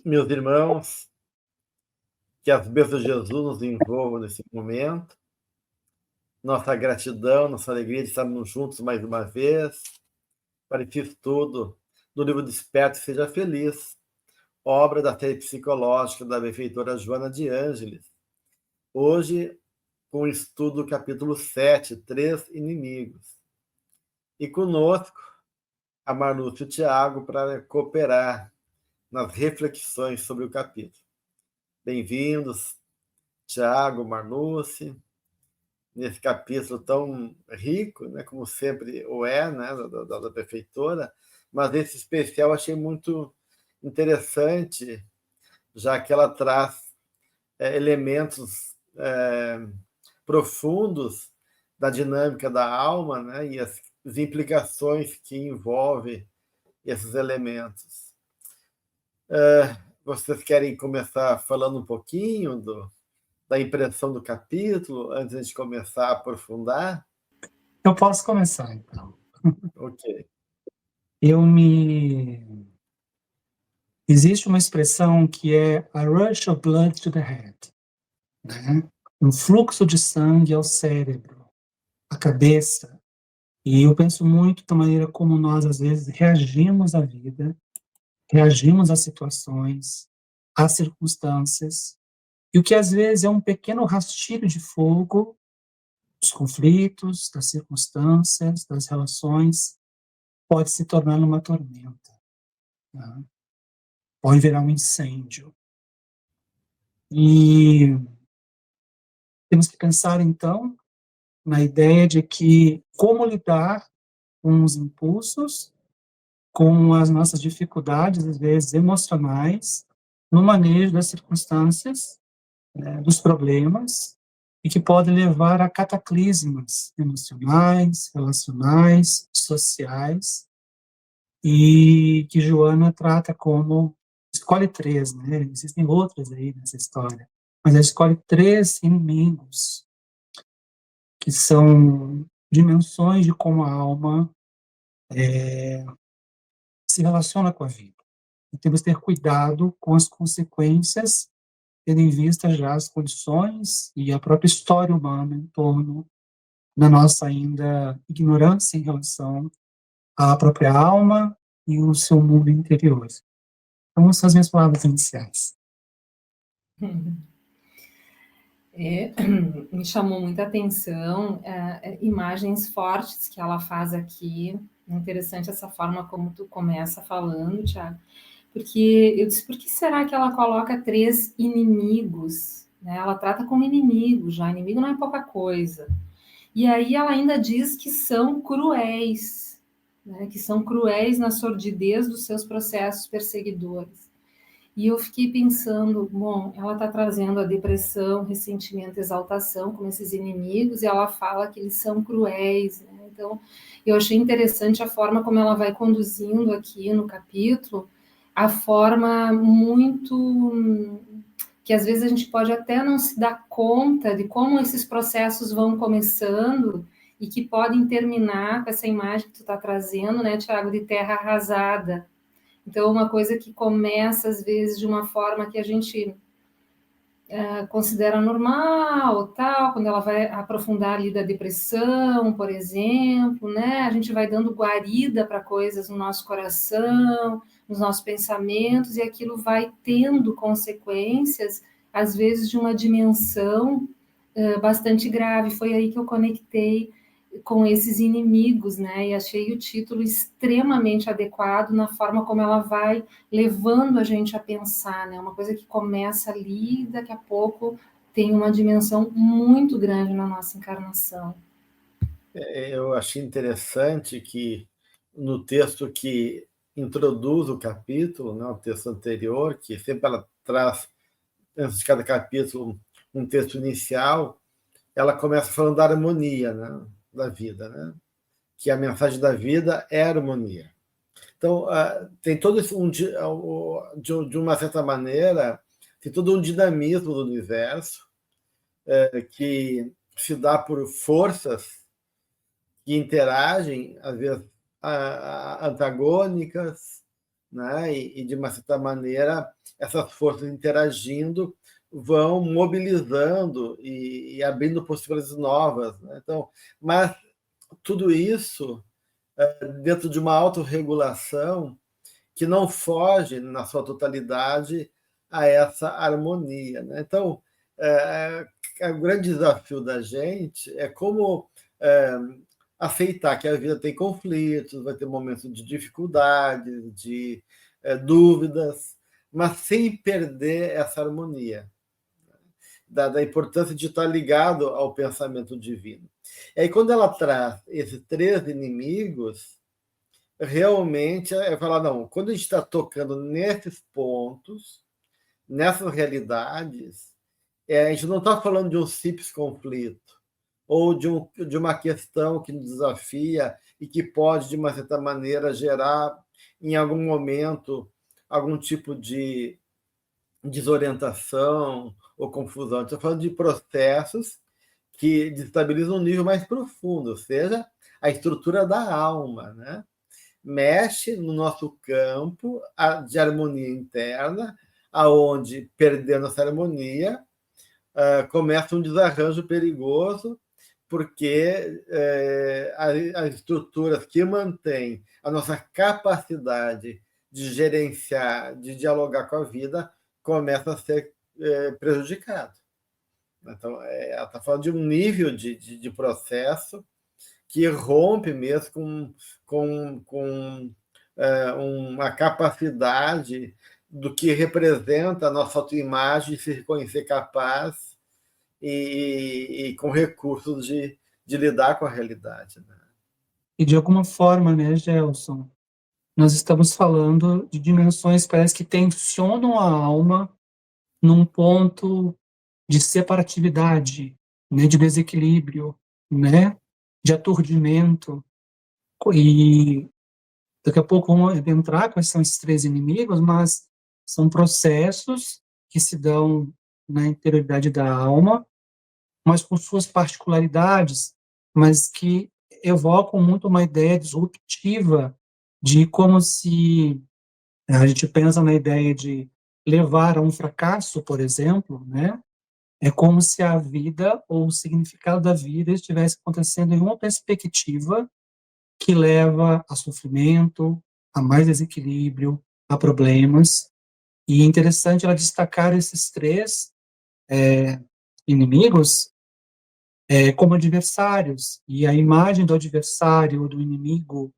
Meus irmãos, que as bênçãos de Jesus nos envolvam nesse momento. Nossa gratidão, nossa alegria de estarmos juntos mais uma vez. Para esse estudo do livro Desperta e Seja Feliz, obra da série psicológica da benfeitora Joana de Ângeles. Hoje, com o estudo do capítulo 7, Três Inimigos. E conosco, a Marlúcia e o Tiago para cooperar nas reflexões sobre o capítulo. Bem-vindos, Tiago, Marlúcia, nesse capítulo tão rico, né, como sempre o é, né, da prefeitura, mas esse especial achei muito interessante, já que ela traz elementos profundos da dinâmica da alma, né, e as implicações que envolvem esses elementos. Vocês querem começar falando um pouquinho da impressão do capítulo, antes de começar a aprofundar? Eu posso começar, então. Ok. Existe uma expressão que é a rush of blood to the head, né? Um fluxo de sangue ao cérebro, à cabeça. E eu penso muito da maneira como nós, às vezes, reagimos à vida, reagimos às situações, às circunstâncias, e o que, às vezes, é um pequeno rastilho de fogo dos conflitos, das circunstâncias, das relações, pode se tornar uma tormenta, né? Pode virar um incêndio. E temos que pensar, então, na ideia de que como lidar com os impulsos, com as nossas dificuldades, às vezes, emocionais, no manejo das circunstâncias, né, dos problemas, e que podem levar a cataclismas emocionais, relacionais, sociais, e que Joana trata como, escolhe três, né? Existem outras aí nessa história, mas ela escolhe três inimigos, que são dimensões de como a alma se relaciona com a vida. E temos que ter cuidado com as consequências, tendo em vista já as condições e a própria história humana em torno da nossa ainda ignorância em relação à própria alma e o seu mundo interior. Então, essas são as minhas palavras iniciais. Me chamou muita atenção imagens fortes que ela faz aqui. Interessante essa forma como tu começa falando, Tiago, porque eu disse, por que será que ela coloca três inimigos? Né? Ela trata como inimigo já, inimigo não é pouca coisa. E aí ela ainda diz que são cruéis, né? Que são cruéis na sordidez dos seus processos perseguidores. E eu fiquei pensando, bom, ela está trazendo a depressão, ressentimento, exaltação como esses inimigos, e ela fala que eles são cruéis, né? Então, eu achei interessante a forma como ela vai conduzindo aqui no capítulo, a forma muito que às vezes a gente pode até não se dar conta de como esses processos vão começando e que podem terminar com essa imagem que tu está trazendo, né, Tiago, de terra arrasada. Então, uma coisa que começa, às vezes, de uma forma que a gente considera normal, tal, quando ela vai aprofundar ali da depressão, por exemplo, né? A gente vai dando guarida para coisas no nosso coração, nos nossos pensamentos, e aquilo vai tendo consequências, às vezes, de uma dimensão bastante grave. Foi aí que eu conectei com esses inimigos, né? E achei o título extremamente adequado na forma como ela vai levando a gente a pensar, né? Uma coisa que começa ali e daqui a pouco tem uma dimensão muito grande na nossa encarnação. Eu achei interessante que no texto que introduz o capítulo, né, o texto anterior, que sempre ela traz, antes de cada capítulo, um texto inicial, ela começa falando da harmonia, né, da vida, né? Que a mensagem da vida é a harmonia. Então, tem todo esse, de uma certa maneira, tem todo um dinamismo do universo que se dá por forças que interagem, às vezes antagônicas, né? De uma certa maneira, essas forças interagindo vão mobilizando e abrindo possibilidades novas, né? Então, mas tudo isso dentro de uma autorregulação que não foge, na sua totalidade, a essa harmonia, né? Então, o grande desafio da gente é como aceitar que a vida tem conflitos, vai ter momentos de dificuldades, de dúvidas, mas sem perder essa harmonia, da importância de estar ligado ao pensamento divino. E aí, quando ela traz esses 3 inimigos, realmente é falar, não, quando a gente está tocando nesses pontos, nessas realidades, a gente não está falando de um simples conflito, ou de uma questão que nos desafia e que pode, de uma certa maneira, gerar, em algum momento, algum tipo de desorientação ou confusão. Estou falando de processos que destabilizam um nível mais profundo, ou seja, a estrutura da alma, né? Mexe no nosso campo de harmonia interna, aonde, perdendo essa harmonia, começa um desarranjo perigoso, porque as estruturas que mantêm a nossa capacidade de gerenciar, de dialogar com a vida, começam a ser prejudicadas. Então, ela está falando de um nível de processo que rompe mesmo com uma capacidade do que representa a nossa autoimagem de se reconhecer capaz e com recursos de lidar com a realidade. Né? E de alguma forma, né, Gelson, nós estamos falando de dimensões, parece que tensionam a alma num ponto de separatividade, né, de desequilíbrio, né, de aturdimento. E daqui a pouco vamos entrar quais são esses 3 inimigos, mas são processos que se dão na interioridade da alma, mas com suas particularidades, mas que evocam muito uma ideia disruptiva de como se a gente pensa na ideia de levar a um fracasso, por exemplo, né? É como se a vida ou o significado da vida estivesse acontecendo em uma perspectiva que leva a sofrimento, a mais desequilíbrio, a problemas. E é interessante ela destacar esses 3 inimigos como adversários. E a imagem do adversário, do inimigo,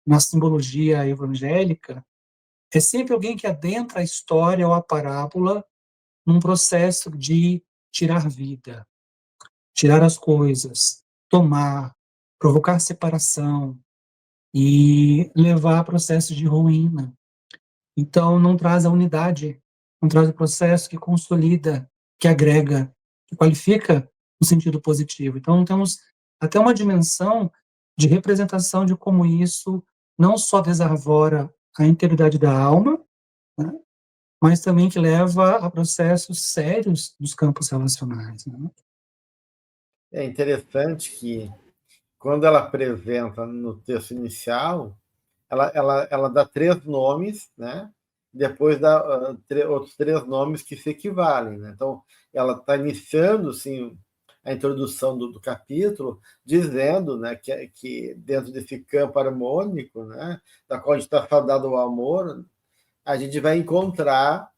na simbologia evangélica, é sempre alguém que adentra a história ou a parábola num processo de tirar vida, tirar as coisas, tomar, provocar separação e levar a processos de ruína. Então, não traz a unidade, não traz o processo que consolida, que agrega, que qualifica no sentido positivo. Então, temos até uma dimensão de representação de como isso não só desarvora a integridade da alma, né, mas também que leva a processos sérios dos campos relacionais. Né? É interessante que, quando ela apresenta no texto inicial, ela dá 3 nomes, né? Depois dá outros 3 nomes que se equivalem. Né? Então, ela está iniciando assim, a introdução do capítulo, dizendo, né, que dentro desse campo harmônico, né, da qual a gente está fadado ao amor, a gente vai encontrar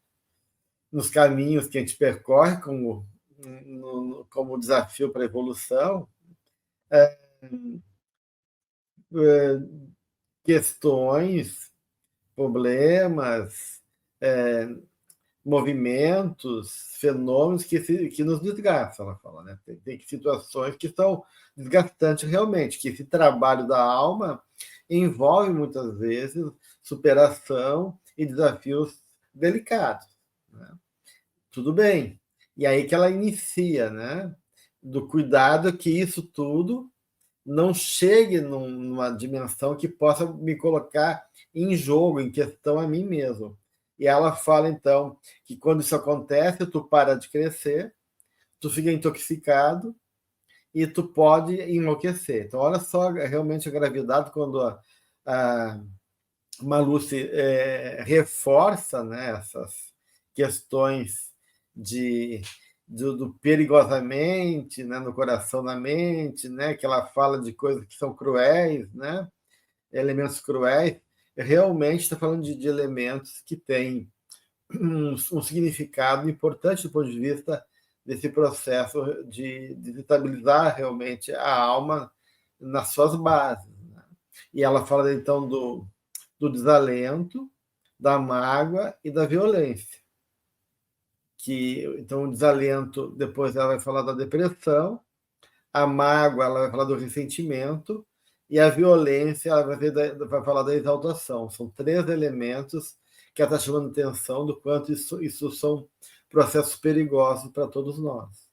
nos caminhos que a gente percorre como desafio para a evolução, questões, problemas, movimentos, fenômenos que nos desgastam, ela fala, né? Tem situações que são desgastantes realmente, que esse trabalho da alma envolve muitas vezes superação e desafios delicados. Né? Tudo bem. E aí que ela inicia, né? Do cuidado que isso tudo não chegue numa dimensão que possa me colocar em jogo, em questão a mim mesmo. E ela fala, então, que quando isso acontece, tu para de crescer, tu fica intoxicado e tu pode enlouquecer. Então, olha só realmente a gravidade quando a Malúcia reforça, né, essas questões do perigosamente, né, no coração, na mente, né, que ela fala de coisas que são cruéis, né, elementos cruéis. Realmente está falando de elementos que têm um significado importante do ponto de vista desse processo de desestabilizar realmente a alma nas suas bases, né? E ela fala, então, do desalento, da mágoa e da violência. Então, o desalento, depois ela vai falar da depressão, a mágoa, ela vai falar do ressentimento, e a violência, ela vai falar da exaltação. São 3 elementos que ela está chamando atenção do quanto isso são processos perigosos para todos nós.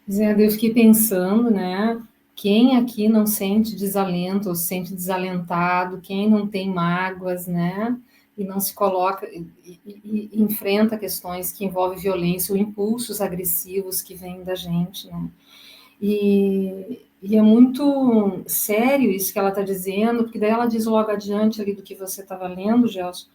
Zé, eu fiquei pensando, né? Quem aqui não sente desalento ou se sente desalentado, quem não tem mágoas, né? E não se coloca e enfrenta questões que envolvem violência ou impulsos agressivos que vêm da gente, né? E é muito sério isso que ela está dizendo, porque daí ela diz logo adiante ali do que você estava lendo, Gelson.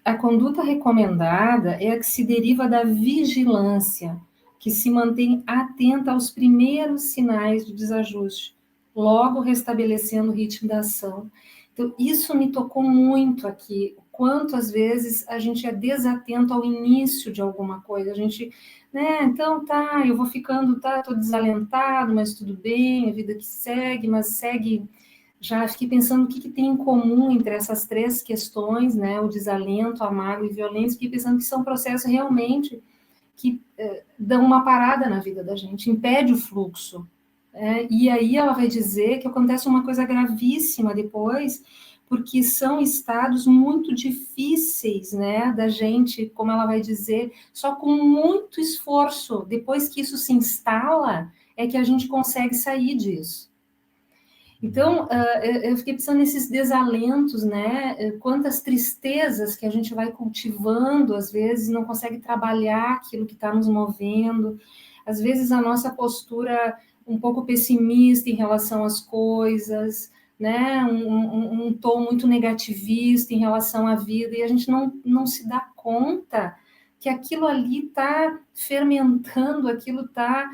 A conduta recomendada é a que se deriva da vigilância, que se mantém atenta aos primeiros sinais de desajuste, logo restabelecendo o ritmo da ação. Então, isso me tocou muito aqui, quanto às vezes a gente é desatento ao início de alguma coisa, a gente, né, então tá, eu vou ficando, tá, tô desalentado, mas tudo bem, a vida que segue, mas segue. Já fiquei pensando o que tem em comum entre essas 3 questões, né? O desalento, a mágoa e a violência. Fiquei pensando que são processos realmente que dão uma parada na vida da gente, impede o fluxo. E aí ela vai dizer que acontece uma coisa gravíssima depois, porque são estados muito difíceis, né, da gente, como ela vai dizer, só com muito esforço, depois que isso se instala, é que a gente consegue sair disso. Então, eu fiquei pensando nesses desalentos, né? Quantas tristezas que a gente vai cultivando, às vezes não consegue trabalhar aquilo que está nos movendo. Às vezes a nossa postura um pouco pessimista em relação às coisas, né? Um tom muito negativista em relação à vida, e a gente não se dá conta que aquilo ali está fermentando, aquilo está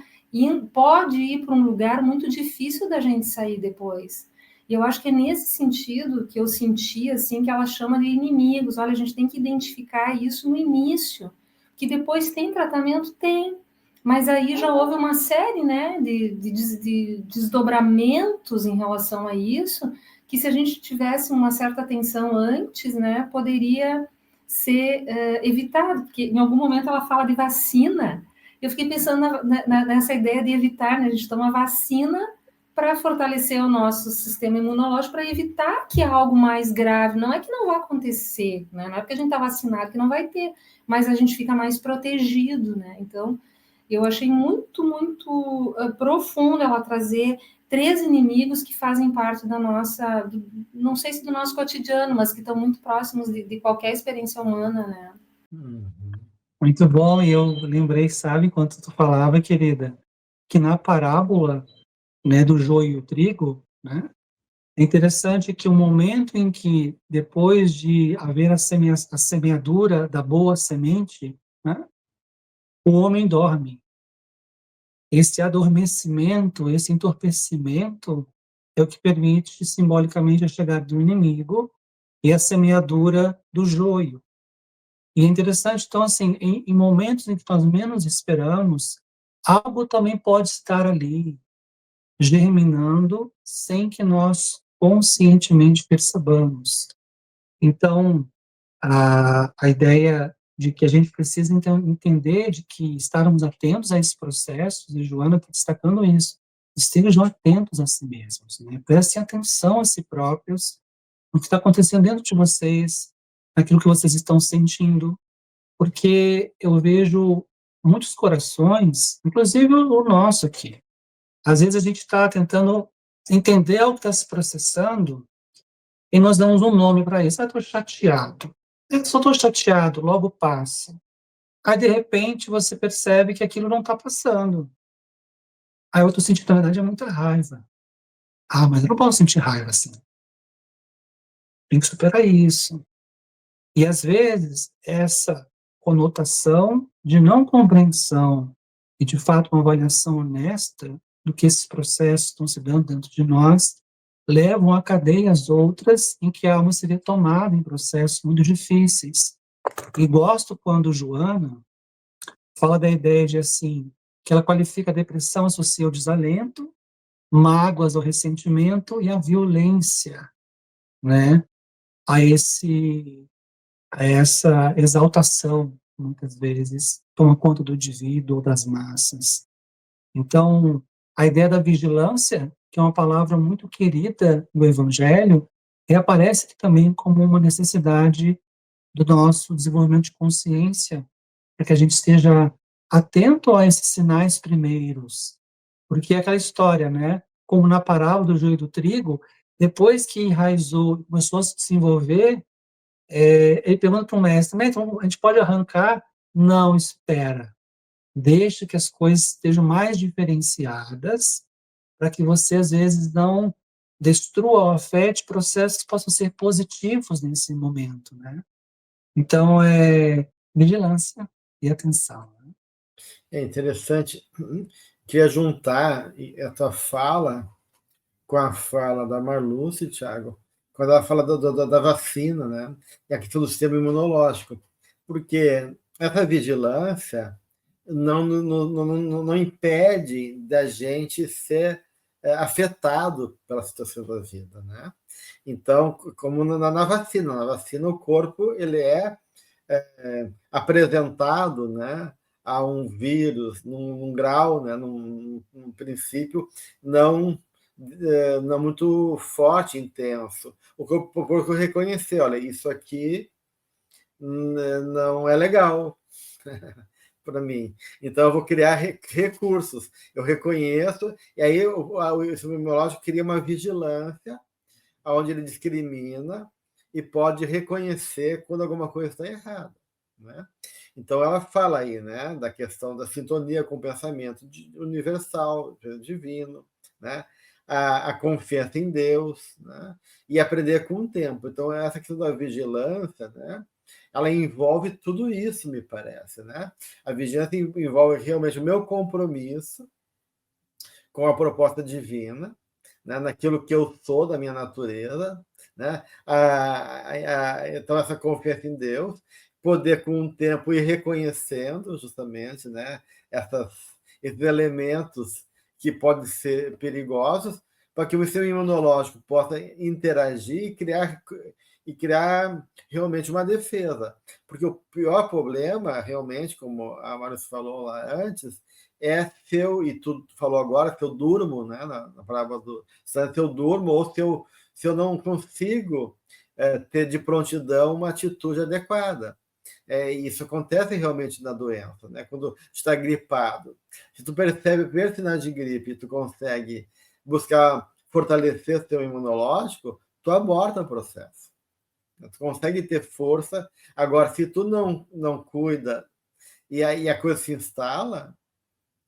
pode ir para um lugar muito difícil da gente sair depois. E eu acho que é nesse sentido que eu senti, assim, que ela chama de inimigos. Olha, a gente tem que identificar isso no início, que depois tem tratamento? Tem. Mas aí já houve uma série, né, de desdobramentos em relação a isso, que se a gente tivesse uma certa atenção antes, né, poderia ser evitado, porque em algum momento ela fala de vacina. Eu fiquei pensando nessa ideia de evitar, né? A gente toma vacina para fortalecer o nosso sistema imunológico, para evitar que algo mais grave, não é que não vai acontecer, né? Não é porque a gente está vacinado que não vai ter, mas a gente fica mais protegido, né? Então, eu achei muito, muito profundo ela trazer 3 inimigos que fazem parte da nossa, não sei se do nosso cotidiano, mas que estão muito próximos de qualquer experiência humana, né? Muito bom, e eu lembrei, sabe, enquanto tu falava, querida, que na parábola, né, do joio e o trigo, né, é interessante que o momento em que, depois de haver a semeadura da boa semente, né, o homem dorme. Esse adormecimento, esse entorpecimento é o que permite simbolicamente a chegada do inimigo e a semeadura do joio. E é interessante, então, assim, em momentos em que nós menos esperamos, algo também pode estar ali, germinando, sem que nós conscientemente percebamos. Então, a ideia de que a gente precisa, então, entender de que estarmos atentos a esses processos, e Joana está destacando isso, estejam atentos a si mesmos, né? Prestem atenção a si próprios, no que está acontecendo dentro de vocês, naquilo que vocês estão sentindo, porque eu vejo muitos corações, inclusive o nosso aqui, às vezes a gente está tentando entender o que está se processando e nós damos um nome para isso. Estou chateado. Eu só estou chateado, logo passa. Aí, de repente, você percebe que aquilo não está passando. Aí eu estou sentindo, na verdade, é muita raiva. Ah, mas eu não posso sentir raiva assim. tem que superar isso. E, às vezes, essa conotação de não compreensão e, de fato, uma avaliação honesta do que esses processos estão se dando dentro de nós, levam a cadeias outras em que a alma seria tomada em processos muito difíceis. E gosto quando Joana fala da ideia de, assim, que ela qualifica a depressão, associa ao desalento, mágoas ao ressentimento e a violência, né? A essa exaltação, muitas vezes, toma conta do indivíduo ou das massas. Então, a ideia da vigilância, que é uma palavra muito querida no Evangelho, reaparece aqui também como uma necessidade do nosso desenvolvimento de consciência, para que a gente esteja atento a esses sinais primeiros. Porque é aquela história, né? Como na parábola do joio e do trigo, depois que enraizou, começou a se desenvolver, ele pergunta para o mestre, então a gente pode arrancar? Não, espera. Deixa que as coisas estejam mais diferenciadas, para que você, às vezes, não destrua ou afete processos que possam ser positivos nesse momento, né? Então, vigilância e atenção. Né? É interessante. Queria juntar a tua fala com a fala da Marluce, Thiago, quando ela fala da vacina, né? E a questão do sistema imunológico. Porque essa vigilância não impede da gente ser afetado pela situação da vida, né? Então, como na vacina o corpo ele é apresentado, né, a um vírus num grau, né, num princípio não muito forte, intenso. O corpo reconheceu, olha, isso aqui não é legal para mim. Então eu vou criar recursos. Eu reconheço, e aí o sistema imunológico cria uma vigilância onde ele discrimina e pode reconhecer quando alguma coisa está errada, né? Então ela fala aí, né, da questão da sintonia com o pensamento universal, divino, né? A confiança em Deus, né? E aprender com o tempo. Então essa questão da vigilância, né? Ela envolve tudo isso, me parece, né? A vigilância envolve realmente o meu compromisso com a proposta divina, né, naquilo que eu sou, da minha natureza, né? Então, essa confiança em Deus, poder, com o tempo, ir reconhecendo, justamente, né, esses elementos que podem ser perigosos, para que o seu imunológico possa interagir e criar realmente uma defesa. Porque o pior problema, realmente, como a Márcia falou lá antes, se eu, e tu falou agora, se eu durmo, né, na palavra se eu durmo ou se eu não consigo ter de prontidão uma atitude adequada. Isso acontece realmente na doença, né? Quando está gripado. Se tu percebe o primeiro sinal de gripe e tu consegue buscar fortalecer o teu imunológico, tu aborta o processo. Tu consegue ter força. Agora, se tu não cuida e aí a coisa se instala,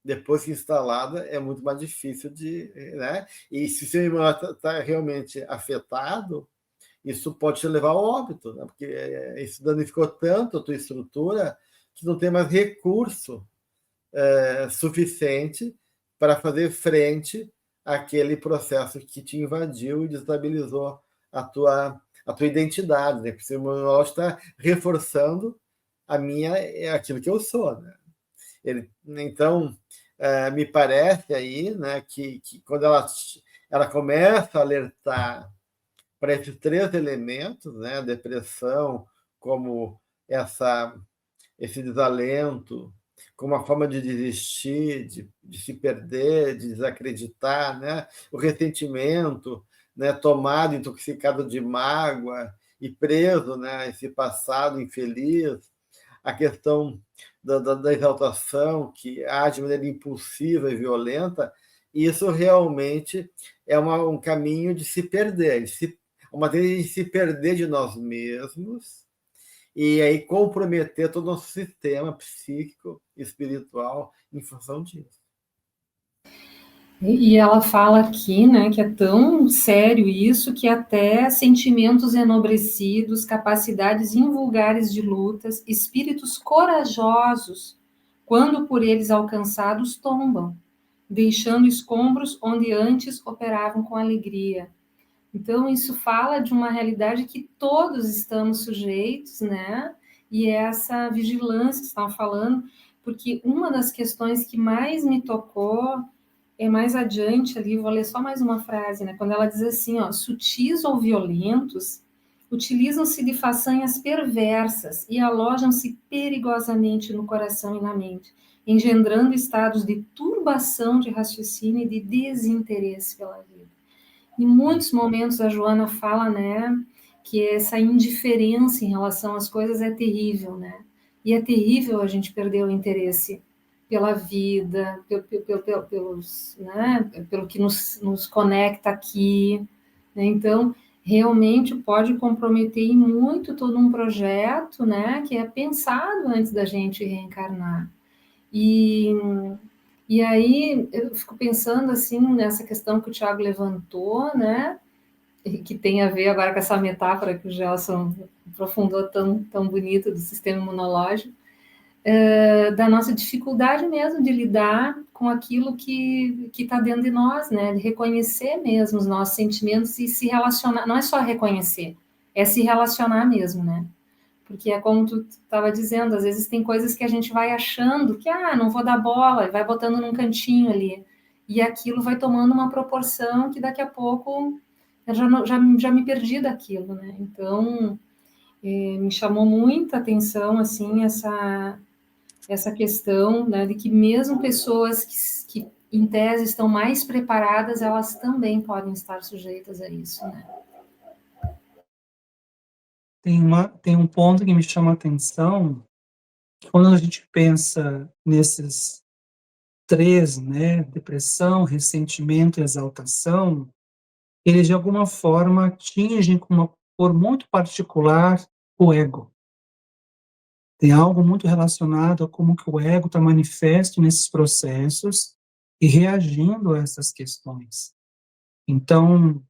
depois que instalada, é muito mais difícil de. Né? E se o seu imunológico está realmente afetado, isso pode te levar ao óbito, né? Porque isso danificou tanto a tua estrutura que não tem mais recurso suficiente para fazer frente àquele processo que te invadiu e destabilizou a tua identidade, né? Porque o seu imunológico está reforçando aquilo que eu sou, né? Então, me parece aí, né, que quando ela começa a alertar para esses três elementos, né, a depressão como esse desalento, como uma forma de desistir, de se perder, de desacreditar, né, o ressentimento, né, tomado, intoxicado de mágoa e preso, né, esse passado infeliz, a questão da exaltação, que age de maneira impulsiva e violenta, isso realmente é um caminho de se perder, uma maneira de se perder de nós mesmos e aí comprometer todo o nosso sistema psíquico e espiritual em função disso. E ela fala aqui, né, que é tão sério isso que até sentimentos enobrecidos, capacidades invulgares de lutas, espíritos corajosos, quando por eles alcançados, tombam, deixando escombros onde antes operavam com alegria. Então, isso fala de uma realidade que todos estamos sujeitos, né? E é essa vigilância que você estava falando, porque uma das questões que mais me tocou é mais adiante ali, vou ler só mais uma frase, né? Quando ela diz assim, ó, sutis ou violentos, utilizam-se de façanhas perversas e alojam-se perigosamente no coração e na mente, engendrando estados de turbação de raciocínio e de desinteresse pela vida. Em muitos momentos a Joana fala, né, que essa indiferença em relação às coisas é terrível, né? E é terrível a gente perder o interesse pela vida, pelo que nos conecta aqui, né? Então, realmente pode comprometer muito todo um projeto, né, que é pensado antes da gente reencarnar. E e aí eu fico pensando assim nessa questão que o Tiago levantou, né? Que tem a ver agora com essa metáfora que o Gelson aprofundou tão bonito do sistema imunológico, da nossa dificuldade mesmo de lidar com aquilo que está dentro de nós, né? De reconhecer mesmo os nossos sentimentos e se relacionar. Não é só reconhecer, é se relacionar mesmo, né? Porque é como tu estava dizendo, às vezes tem coisas que a gente vai achando que, não vou dar bola, e vai botando num cantinho ali. E aquilo vai tomando uma proporção que daqui a pouco eu já me perdi daquilo, né? Então, me chamou muita atenção, assim, essa questão, né, de que mesmo pessoas que em tese estão mais preparadas, elas também podem estar sujeitas a isso, né? Tem um ponto que me chama a atenção, que quando a gente pensa nesses três, né, depressão, ressentimento e exaltação, eles de alguma forma atingem com uma cor muito particular o ego. Tem algo muito relacionado a como que o ego está manifesto nesses processos e reagindo a essas questões. Então,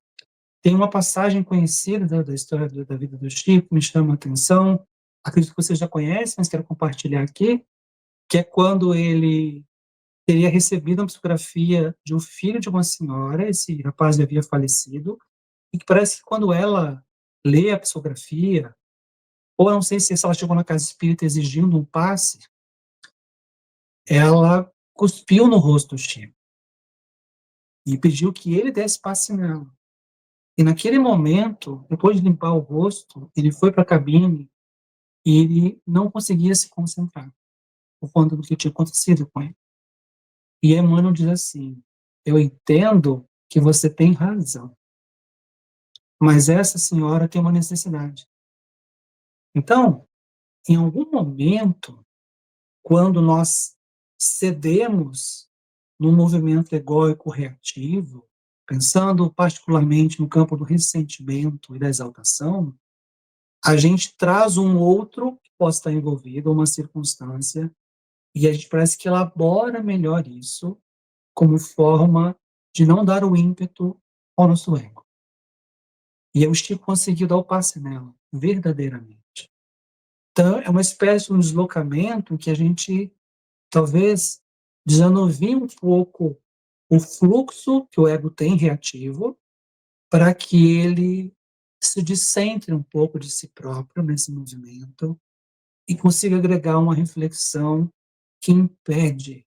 tem uma passagem conhecida da história da vida do Chico, me chama a atenção, acredito que vocês já conhecem, mas quero compartilhar aqui, que é quando ele teria recebido uma psicografia de um filho de uma senhora, esse rapaz havia falecido, e que parece que quando ela lê a psicografia, ou eu não sei se ela chegou na casa espírita exigindo um passe, ela cuspiu no rosto do Chico e pediu que ele desse passe nela. E naquele momento, depois de limpar o rosto, ele foi para a cabine e ele não conseguia se concentrar por conta do que tinha acontecido com ele. E Emmanuel diz assim: eu entendo que você tem razão, mas essa senhora tem uma necessidade. Então, em algum momento, quando nós cedemos num movimento egóico reativo, pensando particularmente no campo do ressentimento e da exaltação, a gente traz um outro que possa estar envolvido, uma circunstância, e a gente parece que elabora melhor isso como forma de não dar o ímpeto ao nosso ego. E o Chico conseguiu dar o passe nela, verdadeiramente. Então, é uma espécie de um deslocamento que a gente, talvez, desanuvie um pouco o fluxo que o ego tem reativo, para que ele se descentre um pouco de si próprio nesse movimento e consiga agregar uma reflexão que impede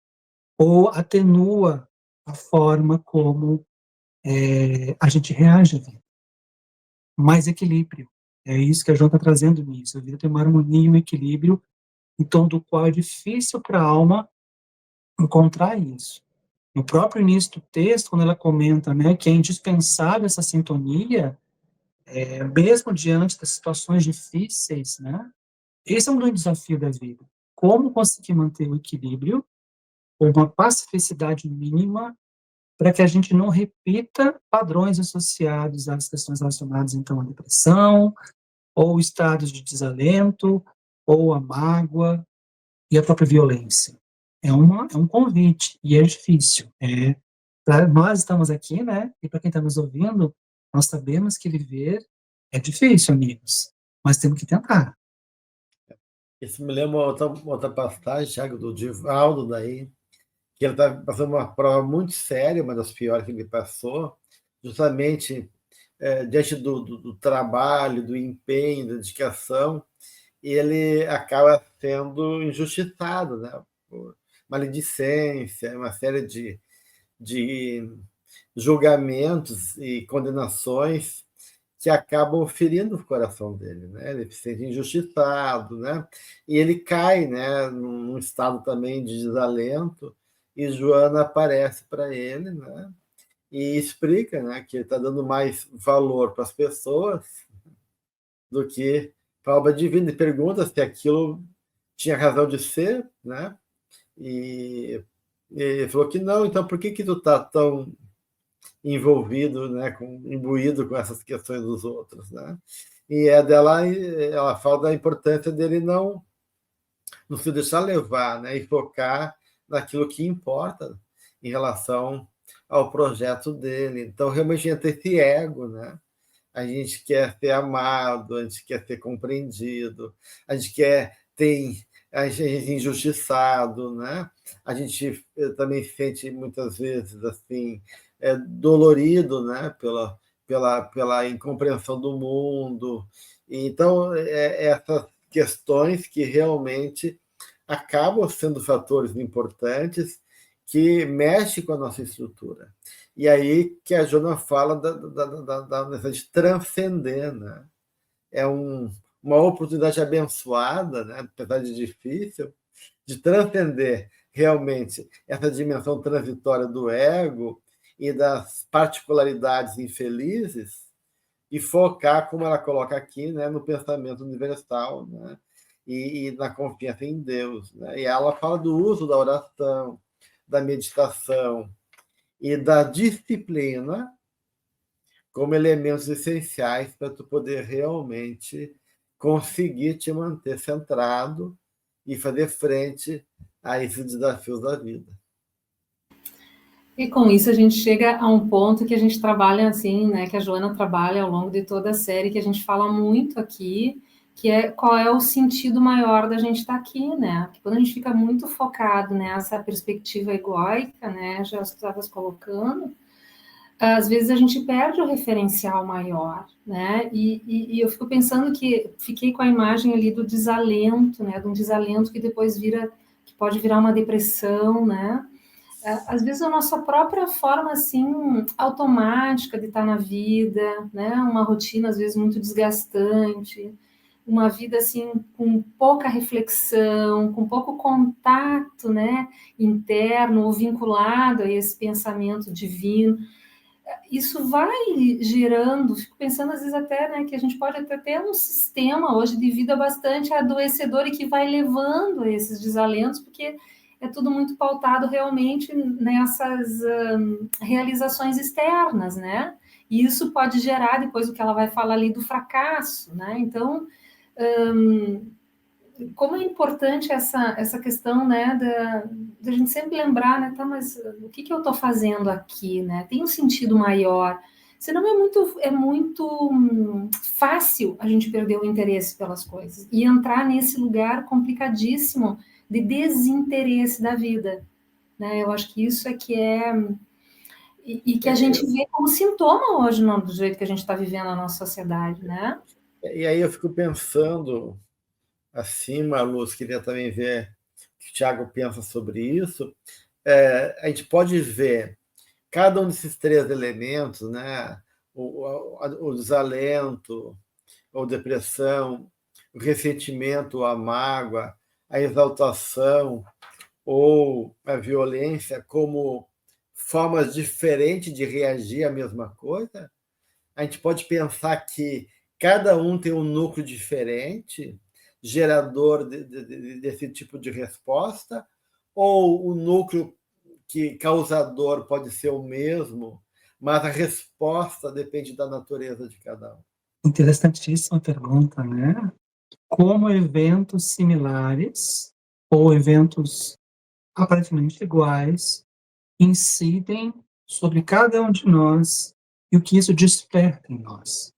ou atenua a forma como a gente reage à vida. Mais equilíbrio. É isso que a João está trazendo nisso. A vida tem uma harmonia e um equilíbrio, em torno do qual é difícil para a alma encontrar isso. No próprio início do texto, quando ela comenta, né, que é indispensável essa sintonia, mesmo diante das situações difíceis, né, esse é um grande desafio da vida. Como conseguir manter o equilíbrio, ou uma pacificidade mínima, para que a gente não repita padrões associados às questões relacionadas, então, à depressão, ou estados de desalento, ou a mágoa e a própria violência. É um convite, e é difícil. nós estamos aqui, né? E para quem está nos ouvindo, nós sabemos que viver é difícil, amigos, mas temos que tentar. Isso me lembra outra passagem, Thiago, do Divaldo, daí, que ele está passando uma prova muito séria, uma das piores que ele passou, justamente diante do trabalho, do empenho, da dedicação, e ele acaba sendo injustiçado, né? Por maledicência, uma série de julgamentos e condenações que acabam ferindo o coração dele, né? Ele se sente injustiçado, né? E ele cai, né, num estado também de desalento, e Joana aparece para ele, né? E explica, né, que ele está dando mais valor para as pessoas do que para a obra divina, e pergunta se aquilo tinha razão de ser, né? E ele falou que não, então por que tu está tão envolvido, né, imbuído com essas questões dos outros, né? E ela fala da importância dele não se deixar levar, né, e focar naquilo que importa em relação ao projeto dele. Então, realmente entra esse ego, né? A gente quer ser amado, a gente quer ser compreendido, a gente a gente é injustiçado, né? A gente também sente muitas vezes assim dolorido, né? Pela incompreensão do mundo. Então, essas questões que realmente acabam sendo fatores importantes que mexem com a nossa estrutura. E aí que a Joana fala da necessidade de transcender, né? É uma oportunidade abençoada, né? Apesar de difícil, de transcender realmente essa dimensão transitória do ego e das particularidades infelizes e focar, como ela coloca aqui, né, no pensamento universal, né? E na confiança em Deus, né? E ela fala do uso da oração, da meditação e da disciplina como elementos essenciais para tu poder realmente conseguir te manter centrado e fazer frente a esses desafios da vida. E com isso a gente chega a um ponto que a gente trabalha assim, né, que a Joana trabalha ao longo de toda a série, que a gente fala muito aqui, que é qual é o sentido maior da gente estar aqui, né? Porque quando a gente fica muito focado nessa perspectiva egóica, né, já estavas colocando, às vezes a gente perde o referencial maior, né? E eu fico pensando que fiquei com a imagem ali do desalento, né? De um desalento que depois que pode virar uma depressão, né? Às vezes a nossa própria forma assim automática de estar na vida, né? Uma rotina às vezes muito desgastante, uma vida assim com pouca reflexão, com pouco contato, né? Interno ou vinculado a esse pensamento divino. Isso vai gerando, fico pensando às vezes até, né, que a gente pode até ter um sistema hoje de vida bastante adoecedor e que vai levando a esses desalentos, porque é tudo muito pautado realmente nessas realizações externas, né? E isso pode gerar depois o que ela vai falar ali do fracasso, né? Então, como é importante essa questão, né, da gente sempre lembrar, né, tá, mas o que eu estou fazendo aqui, né? Tem um sentido maior. Senão é muito fácil a gente perder o interesse pelas coisas e entrar nesse lugar complicadíssimo de desinteresse da vida, né? Eu acho que isso é que é e que a gente vê como sintoma hoje do jeito que a gente está vivendo na nossa sociedade, né? E aí eu fico pensando assim, Marluz, queria também ver o que o Thiago pensa sobre isso. A gente pode ver cada um desses três elementos, né? O desalento, ou depressão, o ressentimento, a mágoa, a exaltação ou a violência como formas diferentes de reagir à mesma coisa. A gente pode pensar que cada um tem um núcleo diferente, gerador desse tipo de resposta, ou o núcleo causador pode ser o mesmo, mas a resposta depende da natureza de cada um. Interessantíssima pergunta, né? Como eventos similares ou eventos aparentemente iguais incidem sobre cada um de nós e o que isso desperta em nós.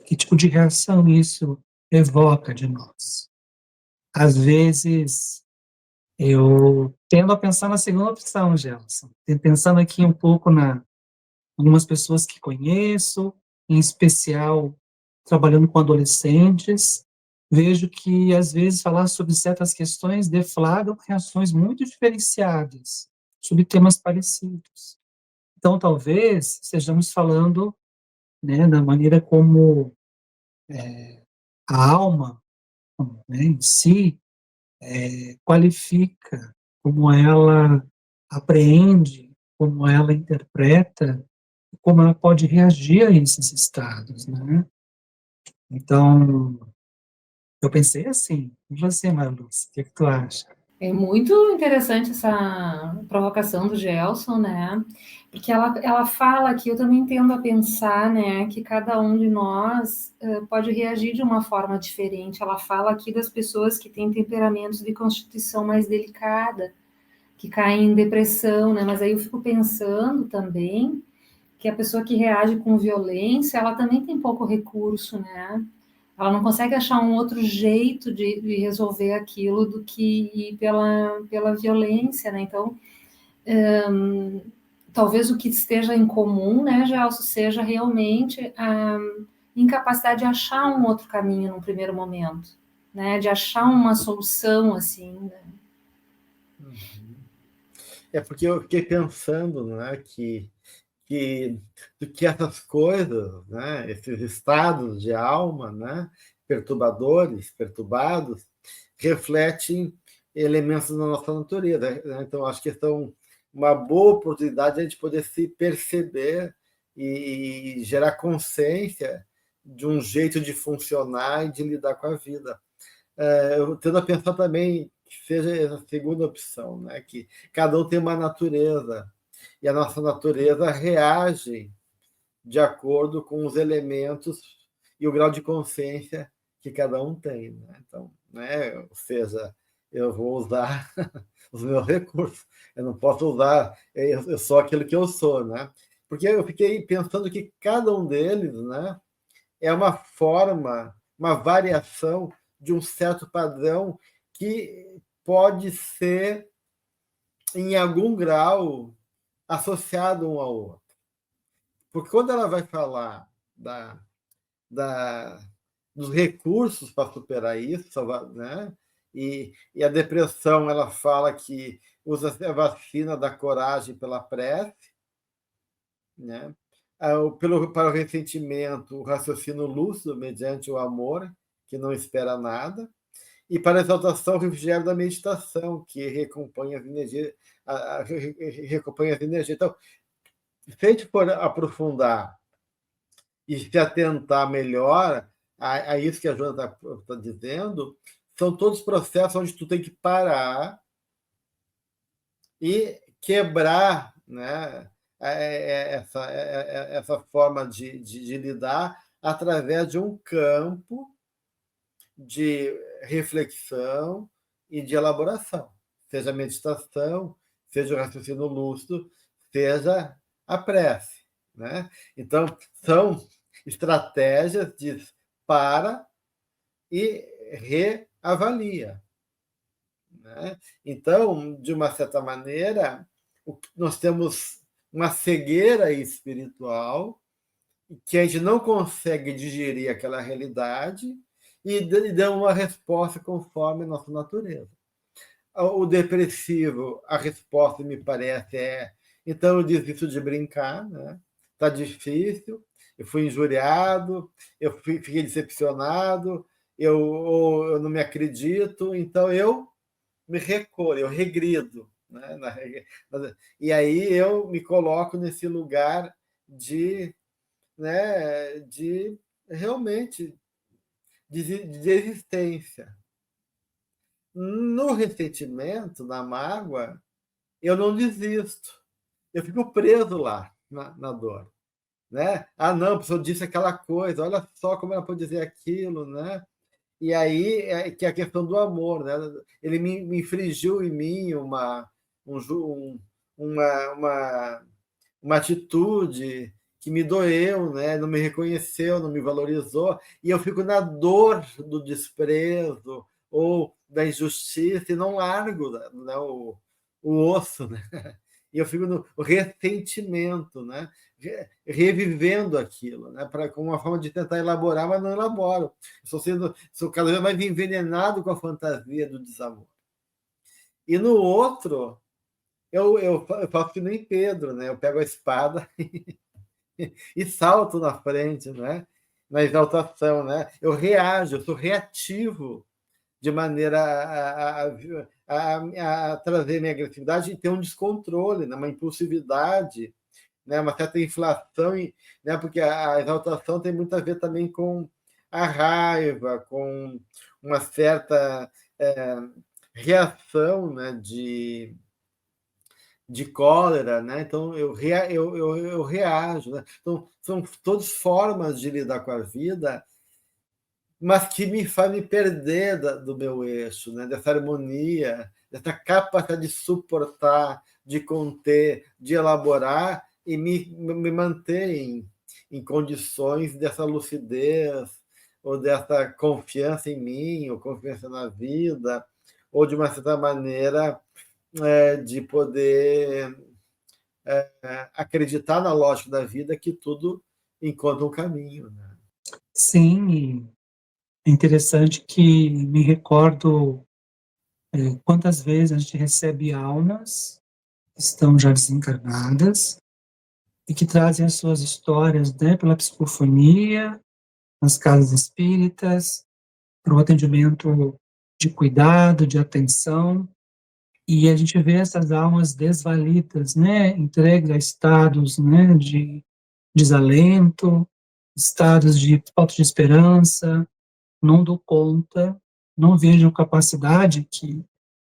Que tipo de reação isso evoca de nós. Às vezes, eu tendo a pensar na segunda opção, Gelson. Pensando aqui um pouco algumas pessoas que conheço, em especial trabalhando com adolescentes, vejo que, às vezes, falar sobre certas questões deflagram reações muito diferenciadas sobre temas parecidos. Então, talvez, estejamos falando, né, da maneira como a alma, né, em si, qualifica, como ela apreende, como ela interpreta, como ela pode reagir a esses estados, né? Então, eu pensei assim, e você, Marluz, o que tu acha? É muito interessante essa provocação do Gelson, né? Porque ela fala que eu também tendo a pensar, né, que cada um de nós pode reagir de uma forma diferente. Ela fala aqui das pessoas que têm temperamentos de constituição mais delicada, que caem em depressão, né? Mas aí eu fico pensando também que a pessoa que reage com violência, ela também tem pouco recurso, né? Ela não consegue achar um outro jeito de resolver aquilo do que ir pela violência, né? Então, talvez o que esteja em comum, né, Gelson, seja realmente a incapacidade de achar um outro caminho no primeiro momento, né? De achar uma solução, assim, né? É porque eu fiquei pensando, né, do que essas coisas, né, esses estados de alma, né, perturbadores, perturbados, refletem elementos da nossa natureza, né? Então, acho que são uma boa oportunidade de a gente poder se perceber e gerar consciência de um jeito de funcionar e de lidar com a vida. Eu tendo a pensar também que seja a segunda opção, né? Que cada um tem uma natureza e a nossa natureza reage de acordo com os elementos e o grau de consciência que cada um tem, né? Então, né? Ou seja, eu vou usar os meus recursos, eu não posso usar, eu sou aquilo que eu sou, né? Porque eu fiquei pensando que cada um deles, né, é uma forma, uma variação de um certo padrão que pode ser, em algum grau, associado um ao outro. Porque quando ela vai falar da, dos recursos para superar isso, né? E a depressão, ela fala que usa a vacina da coragem pela prece, né? Para o ressentimento, o raciocínio lúcido mediante o amor, que não espera nada, e para a exaltação, o refrigério da meditação, que recompõe as energias. Recompõe as energias. Então, se a gente for aprofundar e se atentar melhor a isso que a Joana está dizendo, são todos processos onde tu tem que parar e quebrar, né, essa forma de lidar através de um campo de reflexão e de elaboração, seja a meditação, seja o raciocínio lúcido, seja a prece, né? Então, são estratégias de para e reavalia, né? Então, de uma certa maneira, nós temos uma cegueira espiritual que a gente não consegue digerir aquela realidade e dá uma resposta conforme a nossa natureza. O depressivo, a resposta, me parece, então eu desisto de brincar, né? Tá difícil, eu fui injuriado, eu fiquei decepcionado, eu não me acredito, então eu me recolho, eu regrido, né? E aí eu me coloco nesse lugar de, né, de realmente de existência. No ressentimento, na mágoa, eu não desisto. Eu fico preso lá, na dor. Né? Ah, não, a pessoa disse aquela coisa, olha só como ela pode dizer aquilo, né? E aí que é a questão do amor, né? Ele me infligiu em mim uma uma atitude que me doeu, né? Não me reconheceu, não me valorizou, e eu fico na dor do desprezo ou da injustiça e não largo, né, o osso, né? E eu fico no ressentimento, né? Revivendo aquilo, né? Com uma forma de tentar elaborar, mas não elaboro. Sou cada vez mais envenenado com a fantasia do desamor. E no outro, eu faço que nem Pedro, né? Eu pego a espada e salto na frente, né? Na exaltação, né? Eu reajo, eu sou reativo de maneira a trazer minha agressividade e ter um descontrole, né? Uma impulsividade, né? Uma certa inflação, né? Porque a exaltação tem muito a ver também com a raiva, com uma certa reação, né? De cólera, né? Então eu reajo, né? Então são todas formas de lidar com a vida, mas que me fazem perder do meu eixo, né? Dessa harmonia, dessa capacidade de suportar, de conter, de elaborar e me manter em condições dessa lucidez ou dessa confiança em mim, ou confiança na vida, ou de uma certa maneira de poder acreditar na lógica da vida, que tudo encontra um caminho, né? Sim, e é interessante que me recordo quantas vezes a gente recebe almas que estão já desencarnadas e que trazem as suas histórias, né, pela psicofonia, nas casas espíritas, para o atendimento de cuidado, de atenção, e a gente vê essas almas desvalidas, né, entregues a estados, né, de desalento, estados de falta de esperança, não dou conta, não vejo capacidade que...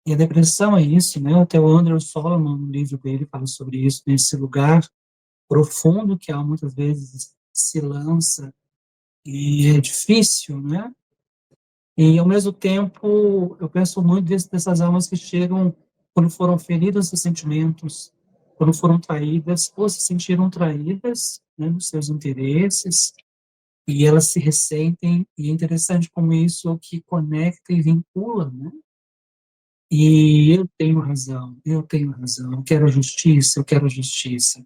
E a depressão é isso, né? Até o Andrew Solomon, no livro dele, fala sobre isso, nesse lugar profundo que ela muitas vezes se lança, e é difícil, né? E, ao mesmo tempo, eu penso muito dessas almas que chegam quando foram feridas dos sentimentos, quando foram traídas, ou se sentiram traídas, né, nos seus interesses, e elas se ressentem, e é interessante como isso é o que conecta e vincula, né? E eu tenho razão, eu quero justiça, eu quero justiça.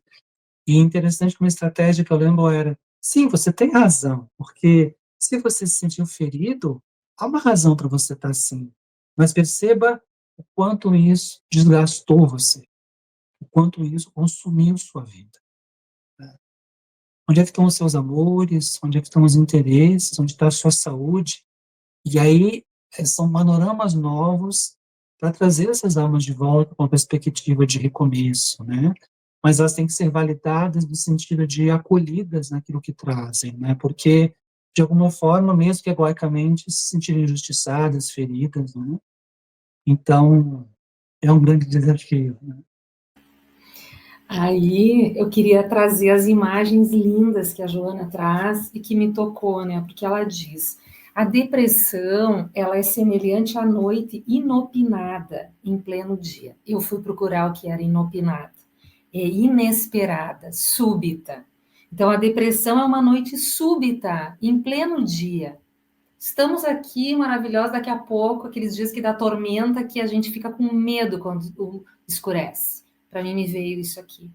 E é interessante que uma estratégia que eu lembro era, sim, você tem razão, porque se você se sentiu ferido, há uma razão para você estar assim, mas perceba o quanto isso desgastou você, o quanto isso consumiu sua vida. Onde é que estão os seus amores, onde é que estão os interesses, onde está a sua saúde? E aí são panoramas novos para trazer essas almas de volta com uma perspectiva de recomeço, né? Mas elas têm que ser validadas no sentido de acolhidas naquilo que trazem, né? Porque, de alguma forma, mesmo que egoicamente, se sentirem injustiçadas, feridas, né? Então, é um grande desafio, né? Aí eu queria trazer as imagens lindas que a Joana traz e que me tocou, né? Porque ela diz: a depressão, ela é semelhante à noite inopinada em pleno dia. Eu fui procurar o que era inopinada. É inesperada, súbita. Então a depressão é uma noite súbita, em pleno dia. Estamos aqui maravilhosos, daqui a pouco, aqueles dias que dá tormenta, que a gente fica com medo quando escurece. Para mim me veio isso aqui.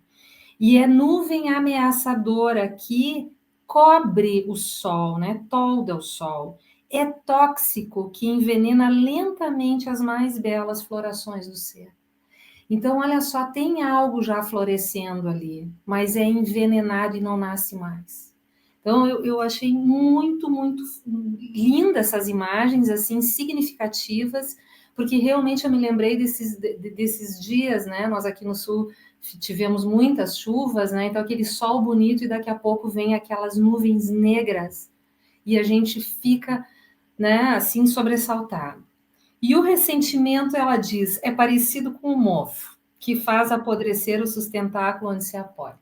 E é nuvem ameaçadora que cobre o sol, né? Tolda o sol. É tóxico que envenena lentamente as mais belas florações do ser. Então, olha só, tem algo já florescendo ali, mas é envenenado e não nasce mais. Então, eu achei muito, muito linda essas imagens, assim, significativas, porque realmente eu me lembrei desses dias, né? Nós aqui no Sul tivemos muitas chuvas, né? Então, aquele sol bonito e daqui a pouco vem aquelas nuvens negras e a gente fica, né, assim, sobressaltado. E o ressentimento, ela diz, é parecido com o mofo, que faz apodrecer o sustentáculo onde se apoia.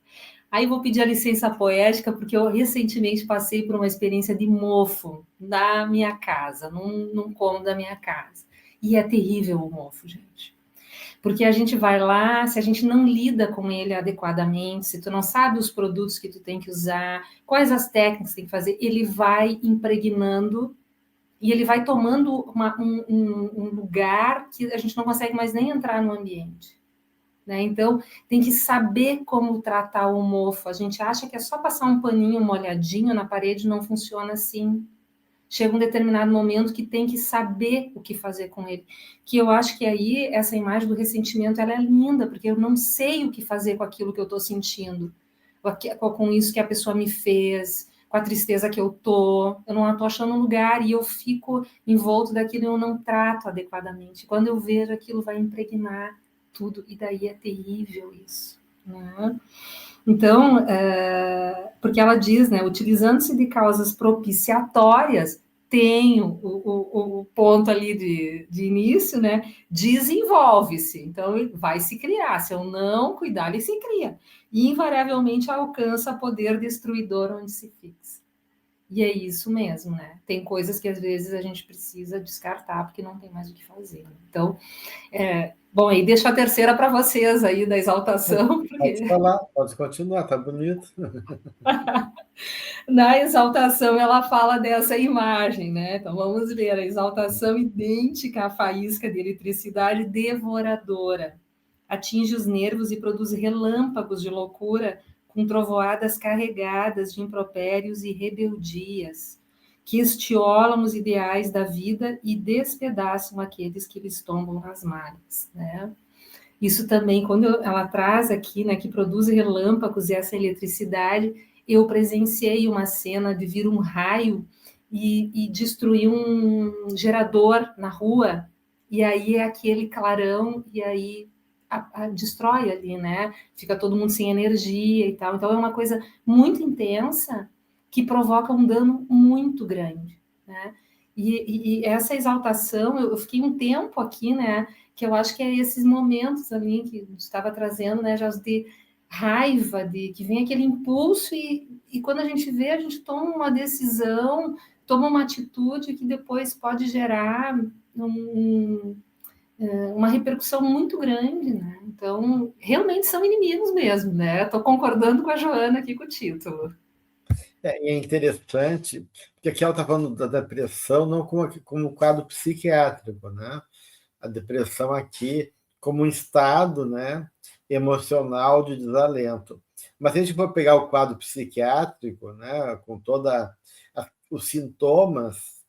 Aí vou pedir a licença poética, porque eu recentemente passei por uma experiência de mofo na minha casa, num cômodo da minha casa. E é terrível o mofo, gente. Porque a gente vai lá, se a gente não lida com ele adequadamente, se tu não sabe os produtos que tu tem que usar, quais as técnicas que tem que fazer, ele vai impregnando e ele vai tomando um lugar que a gente não consegue mais nem entrar no ambiente. Né? Então, tem que saber como tratar o mofo. A gente acha que é só passar um paninho molhadinho na parede, não funciona assim. Chega um determinado momento que tem que saber o que fazer com ele. Que eu acho que aí, essa imagem do ressentimento, ela é linda, porque eu não sei o que fazer com aquilo que eu estou sentindo, com isso que a pessoa me fez, com a tristeza que eu não estou achando um lugar, e eu fico envolto daquilo e eu não trato adequadamente. Quando eu vejo, aquilo vai impregnar tudo, e daí é terrível isso, né? Então, porque ela diz, né, utilizando-se de causas propiciatórias, tem o ponto ali de início, né, desenvolve-se, então vai se criar, se eu não cuidar, ele se cria, e invariavelmente alcança poder destruidor onde se fixa. E é isso mesmo, né? Tem coisas que às vezes a gente precisa descartar porque não tem mais o que fazer. Então, bom, aí deixo a terceira para vocês aí da exaltação. Porque... Pode falar, pode continuar, tá bonito. Na exaltação ela fala dessa imagem, né? Então vamos ver a exaltação idêntica à faísca de eletricidade devoradora. Atinge os nervos e produz relâmpagos de loucura com trovoadas carregadas de impropérios e rebeldias, que estiolam os ideais da vida e despedaçam aqueles que lhes tombam nas malhas, né? Isso também, quando ela traz aqui, né, que produz relâmpagos e essa eletricidade, eu presenciei uma cena de vir um raio e destruir um gerador na rua, e aí é aquele clarão, e aí destrói ali, né? Fica todo mundo sem energia e tal. Então é uma coisa muito intensa que provoca um dano muito grande, né? E essa exaltação, eu fiquei um tempo aqui, né? Que eu acho que é esses momentos ali que estava trazendo, né, já de raiva, de que vem aquele impulso e quando a gente vê, a gente toma uma decisão, toma uma atitude que depois pode gerar uma repercussão muito grande, né? Então, realmente são inimigos mesmo, né? Estou concordando com a Joana aqui com o título. É interessante, porque aqui ela está falando da depressão não como quadro psiquiátrico, né? A depressão aqui como um estado, né, emocional de desalento. Mas se a gente for pegar o quadro psiquiátrico, né, com todos os sintomas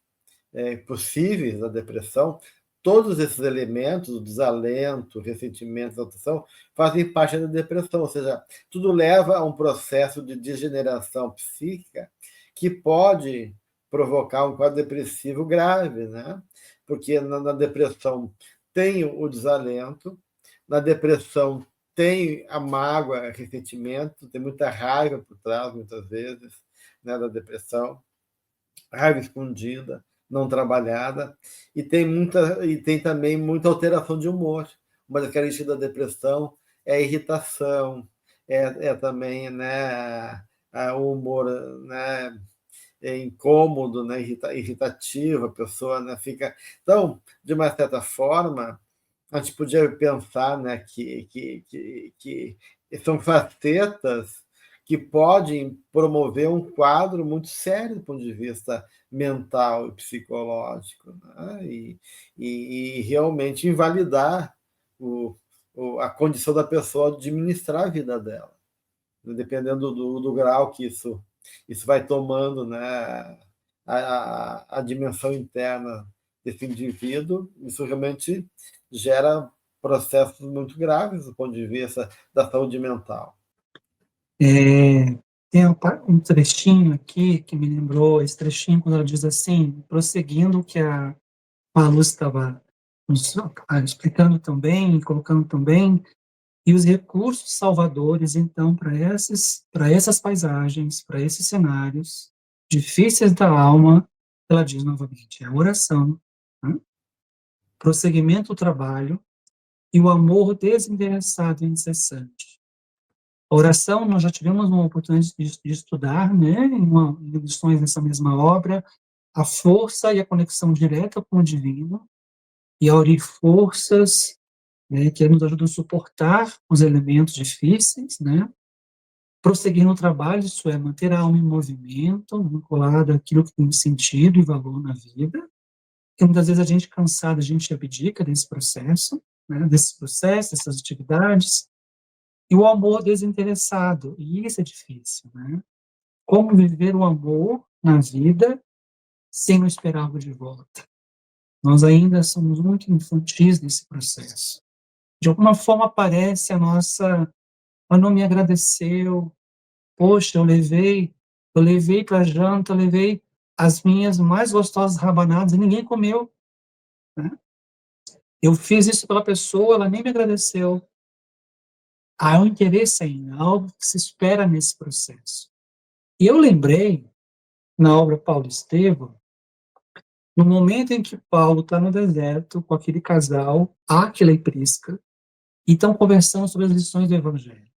possíveis da depressão, todos esses elementos, o desalento, o ressentimento, a exaltação, fazem parte da depressão, ou seja, tudo leva a um processo de degeneração psíquica que pode provocar um quadro depressivo grave, né? Porque na depressão tem o desalento, na depressão tem a mágoa, ressentimento, tem muita raiva por trás, muitas vezes, né, da depressão, raiva escondida, não trabalhada, e tem também muita alteração de humor. Uma das características da depressão é a irritação, também, né, o humor, né, incômodo, né, irritativo, a pessoa, né, fica... Então, de uma certa forma, a gente podia pensar, né, que são facetas que podem promover um quadro muito sério do ponto de vista mental e psicológico, né? E realmente invalidar a condição da pessoa de administrar a vida dela, dependendo do grau que isso vai tomando, né, a dimensão interna desse indivíduo. Isso realmente gera processos muito graves do ponto de vista da saúde mental. Tem um trechinho aqui que me lembrou, esse trechinho quando ela diz assim, prosseguindo o que a Malu estava explicando também, colocando também, e os recursos salvadores, então, para essas paisagens, para esses cenários difíceis da alma, ela diz novamente, a oração, né? Prosseguimento do trabalho e o amor desinteressado e incessante. A oração, nós já tivemos uma oportunidade de estudar, né, em lições nessa mesma obra, a força e a conexão direta com o divino, e a unir forças né, que nos ajudam a suportar os elementos difíceis, né, prosseguir no trabalho, isso é, manter a alma em movimento, vinculada àquilo que tem sentido e valor na vida, que muitas vezes a gente cansado, a gente abdica desse processo, né, desses processos, dessas atividades, e o amor desinteressado, e isso é difícil, né? Como viver o amor na vida sem não esperar algo de volta. Nós ainda somos muito infantis nesse processo. De alguma forma aparece a nossa, mas não me agradeceu, poxa, eu levei para janta, eu levei as minhas mais gostosas rabanadas e ninguém comeu, né? Eu fiz isso pela pessoa, ela nem me agradeceu. Há um interesse ainda, algo que se espera nesse processo. E eu lembrei, na obra Paulo e Estevão, no momento em que Paulo está no deserto com aquele casal, Áquila e Prisca, e estão conversando sobre as lições do Evangelho.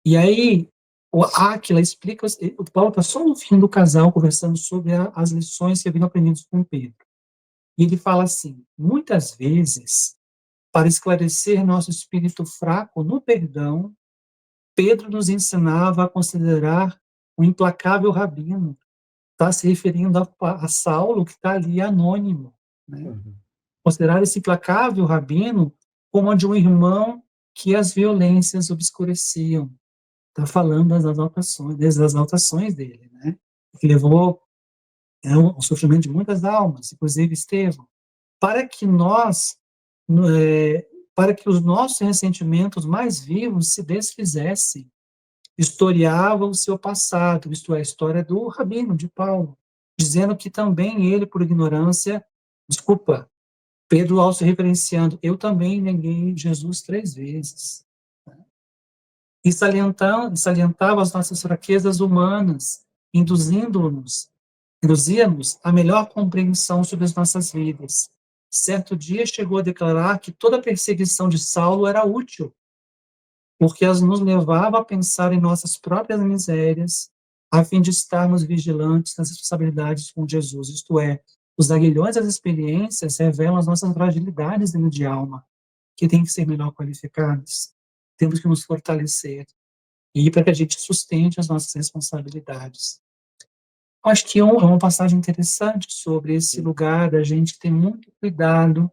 E aí, o Áquila explica, o Paulo está só no fim do casal conversando sobre as lições que haviam aprendido com Pedro. E ele fala assim, muitas vezes, para esclarecer nosso espírito fraco no perdão, Pedro nos ensinava a considerar o implacável rabino. Está se referindo a Saulo, que está ali anônimo, né? Considerar esse implacável rabino como a de um irmão que as violências obscureciam. Está falando das exaltações dele, né? Que levou o sofrimento de muitas almas, inclusive Estevão, para que nós, para que os nossos ressentimentos mais vivos se desfizessem, historiava o seu passado, isto é, a história do rabino, de Paulo, dizendo que também ele, por ignorância, desculpa, Pedro, ao se referenciando, eu também neguei Jesus 3 vezes. E salientava as nossas fraquezas humanas, induzia-nos a melhor compreensão sobre as nossas vidas. Certo dia chegou a declarar que toda a perseguição de Saulo era útil, porque as nos levava a pensar em nossas próprias misérias, a fim de estarmos vigilantes nas responsabilidades com Jesus, isto é, os aguilhões das experiências revelam as nossas fragilidades de alma, que têm que ser melhor qualificadas. Temos que nos fortalecer, e para que a gente sustente as nossas responsabilidades. Acho que é uma passagem interessante sobre esse lugar da gente ter muito cuidado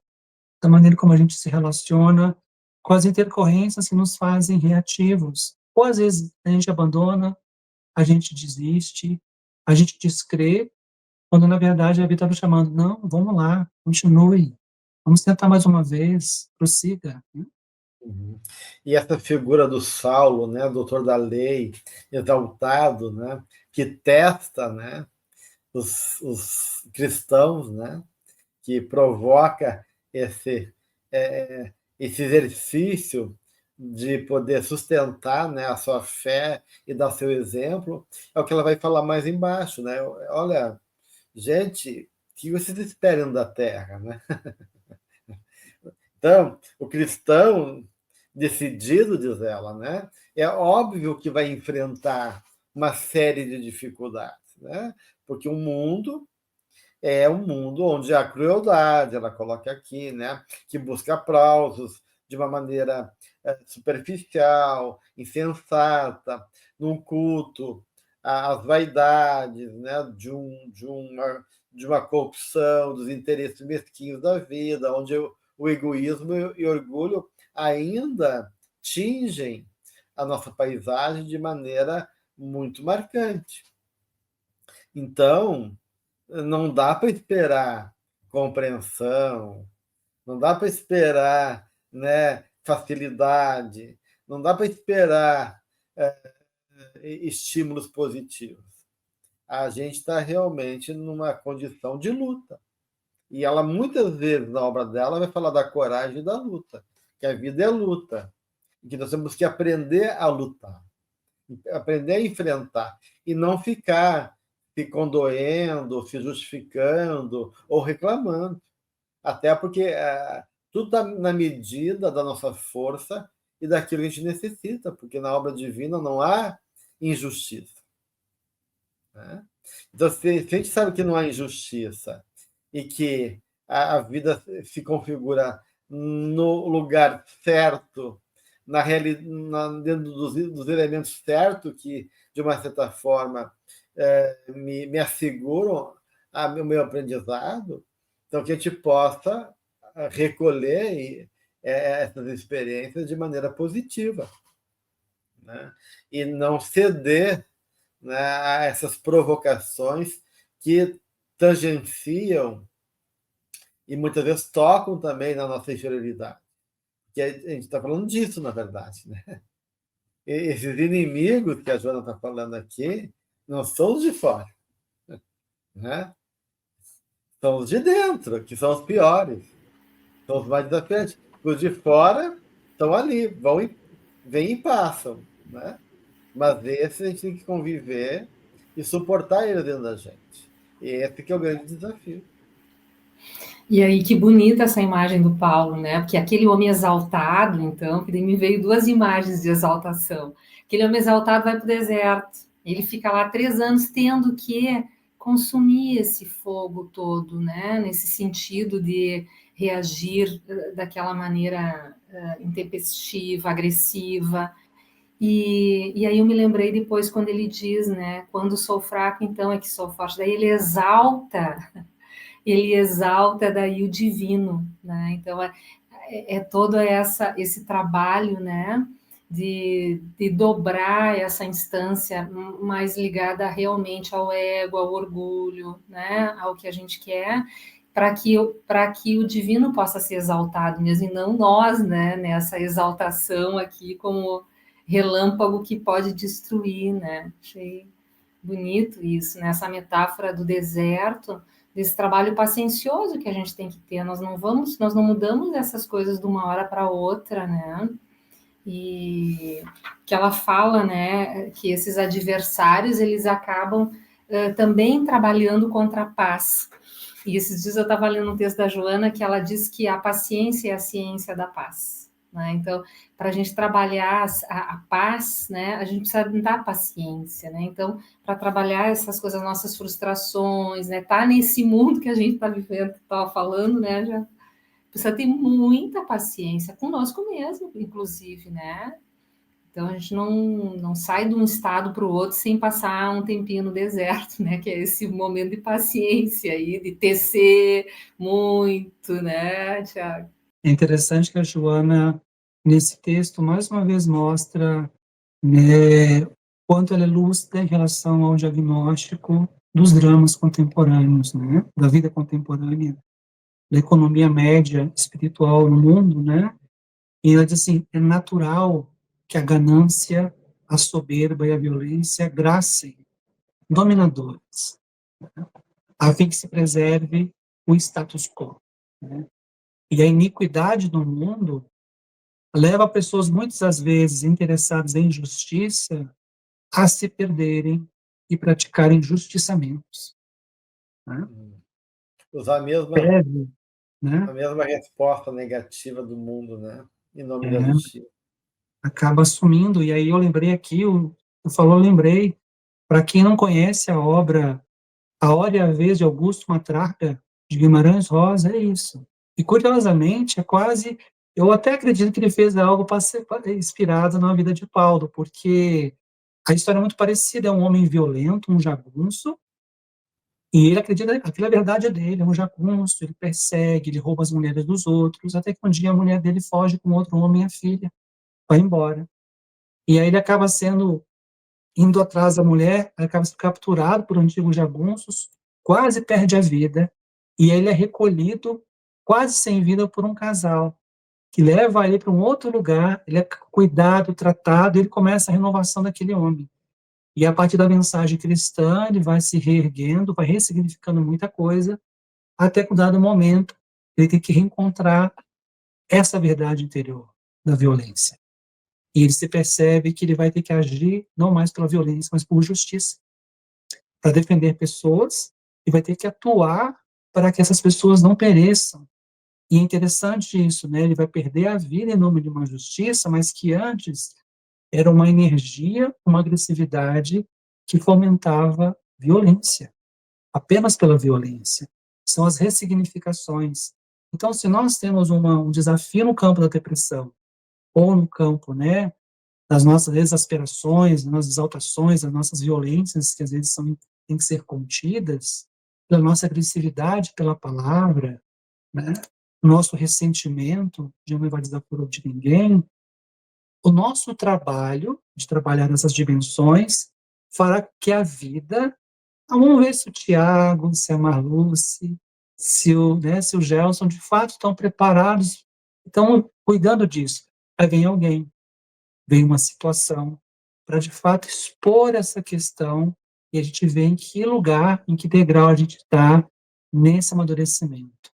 da maneira como a gente se relaciona com as intercorrências que nos fazem reativos. Ou às vezes a gente abandona, a gente desiste, a gente descrê, quando na verdade a vida está nos chamando, não, vamos lá, continue, vamos tentar mais uma vez, prossiga. E essa figura do Saulo, né, doutor da lei, exaltado, né, que testa, né, os cristãos, né, que provoca esse exercício de poder sustentar, né, a sua fé e dar seu exemplo, é o que ela vai falar mais embaixo, né? Olha, gente, o que vocês esperam da Terra, né? Então, o cristão decidido, diz ela, né, é óbvio que vai enfrentar uma série de dificuldades, né? Porque o mundo é um mundo onde há crueldade, ela coloca aqui, né, que busca aplausos de uma maneira superficial, insensata, num culto às vaidades, né, de uma corrupção, dos interesses mesquinhos da vida, onde o egoísmo e o orgulho ainda tingem a nossa paisagem de maneira muito marcante. Então, não dá para esperar compreensão, não dá para esperar, né, facilidade, não dá para esperar estímulos positivos. A gente está realmente numa condição de luta. E ela, muitas vezes, na obra dela, vai falar da coragem e da luta, que a vida é luta, e que nós temos que aprender a lutar, aprender a enfrentar, e não ficar se condoendo, se justificando ou reclamando. Até porque tudo está na medida da nossa força e daquilo que a gente necessita, porque na obra divina não há injustiça, né? Então, se a gente sabe que não há injustiça e que a vida se configura no lugar certo, dentro dos elementos certos, que, de uma certa forma, me asseguram o meu aprendizado, então que a gente possa recolher essas experiências de maneira positiva, né? E não ceder, né, a essas provocações que tangenciam e muitas vezes tocam também na nossa interioridade. Que a gente está falando disso, na verdade, né? Esses inimigos que a Joana está falando aqui não são os de fora, né? São os de dentro, que são os piores, são os mais desafiantes. Os de fora estão ali, vêm e passam, né? Mas esse a gente tem que conviver e suportar ele dentro da gente. E esse que é o grande desafio. E aí, que bonita essa imagem do Paulo, né? Porque aquele homem exaltado, então, que daí me veio duas imagens de exaltação. Aquele homem exaltado vai para o deserto, ele fica lá 3 anos tendo que consumir esse fogo todo, né? Nesse sentido de reagir daquela maneira intempestiva, agressiva. E aí eu me lembrei depois quando ele diz, né? Quando sou fraco, então é que sou forte. Daí ele exalta daí o divino, né? Então é todo esse trabalho, né? De dobrar essa instância mais ligada realmente ao ego, ao orgulho, né? Ao que a gente quer, para que o divino possa ser exaltado mesmo, e não nós, né? Nessa exaltação aqui como relâmpago que pode destruir, né? Achei bonito isso, né? Essa metáfora do deserto, desse trabalho paciencioso que a gente tem que ter. Nós não mudamos essas coisas de uma hora para outra, né? E que ela fala, né, que esses adversários eles acabam também trabalhando contra a paz. E esses dias eu estava lendo um texto da Joana que ela diz que a paciência é a ciência da paz. Né? Então, para a gente trabalhar a paz, né, a gente precisa dar paciência. Né? Então, para trabalhar essas coisas, nossas frustrações, né, tá nesse mundo que a gente está vivendo, que estava falando, né, já precisa ter muita paciência conosco mesmo, inclusive, né? Então a gente não sai de um estado para o outro sem passar um tempinho no deserto, né? Que é esse momento de paciência aí, de tecer muito, né, Tiago? É interessante que a Joana, nesse texto, mais uma vez mostra, né, quanto ela é lúcida em relação ao diagnóstico dos dramas contemporâneos, né? Da vida contemporânea, da economia média espiritual no mundo, né? E ela diz assim, é natural que a ganância, a soberba e a violência gracem dominadores, a fim que se preserve o status quo. Né? E a iniquidade no mundo leva pessoas, muitas das vezes, interessadas em justiça, a se perderem e praticarem injustiçamentos. Né? Usar Deve, né? a mesma resposta negativa do mundo, né? Em nome da É, justiça. acaba assumindo, e aí eu lembrei aqui, eu falou, eu lembrei, para quem não conhece a obra A Hora e a Vez de Augusto Matraca, de Guimarães Rosa, é isso. E, curiosamente, é quase... Eu até acredito que ele fez algo para ser inspirado na vida de Paulo, porque a história é muito parecida. É um homem violento, um jagunço, e ele acredita que aquilo é a verdade dele, é um jagunço, ele persegue, ele rouba as mulheres dos outros, até que um dia a mulher dele foge com outro homem e a filha, vai embora. E aí ele acaba indo atrás da mulher, acaba sendo capturado por antigos jagunços, quase perde a vida, e ele é recolhido, quase sem vida, por um casal, que leva ele para um outro lugar, ele é cuidado, tratado, e ele começa a renovação daquele homem. E a partir da mensagem cristã, ele vai se reerguendo, vai ressignificando muita coisa, até que, dado momento, ele tem que reencontrar essa verdade interior da violência. E ele se percebe que ele vai ter que agir não mais pela violência, mas por justiça, para defender pessoas, e vai ter que atuar para que essas pessoas não pereçam. E é interessante isso, né? Ele vai perder a vida em nome de uma justiça, mas que antes era uma energia, uma agressividade que fomentava violência, apenas pela violência. São as ressignificações Então, se nós temos um desafio no campo da depressão, ou no campo, né, das nossas exasperações, das nossas exaltações, das nossas violências, que às vezes têm que ser contidas, pela nossa agressividade pela palavra, né, o nosso ressentimento de não levar desaforo de ninguém, o nosso trabalho de trabalhar nessas dimensões fará que a vida... Vamos ver se o Tiago, se a Marluce, se o Gelson, de fato, estão preparados, estão cuidando disso. Aí vem alguém, vem uma situação, para, de fato, expor essa questão, e a gente vê em que lugar, em que degrau a gente está nesse amadurecimento.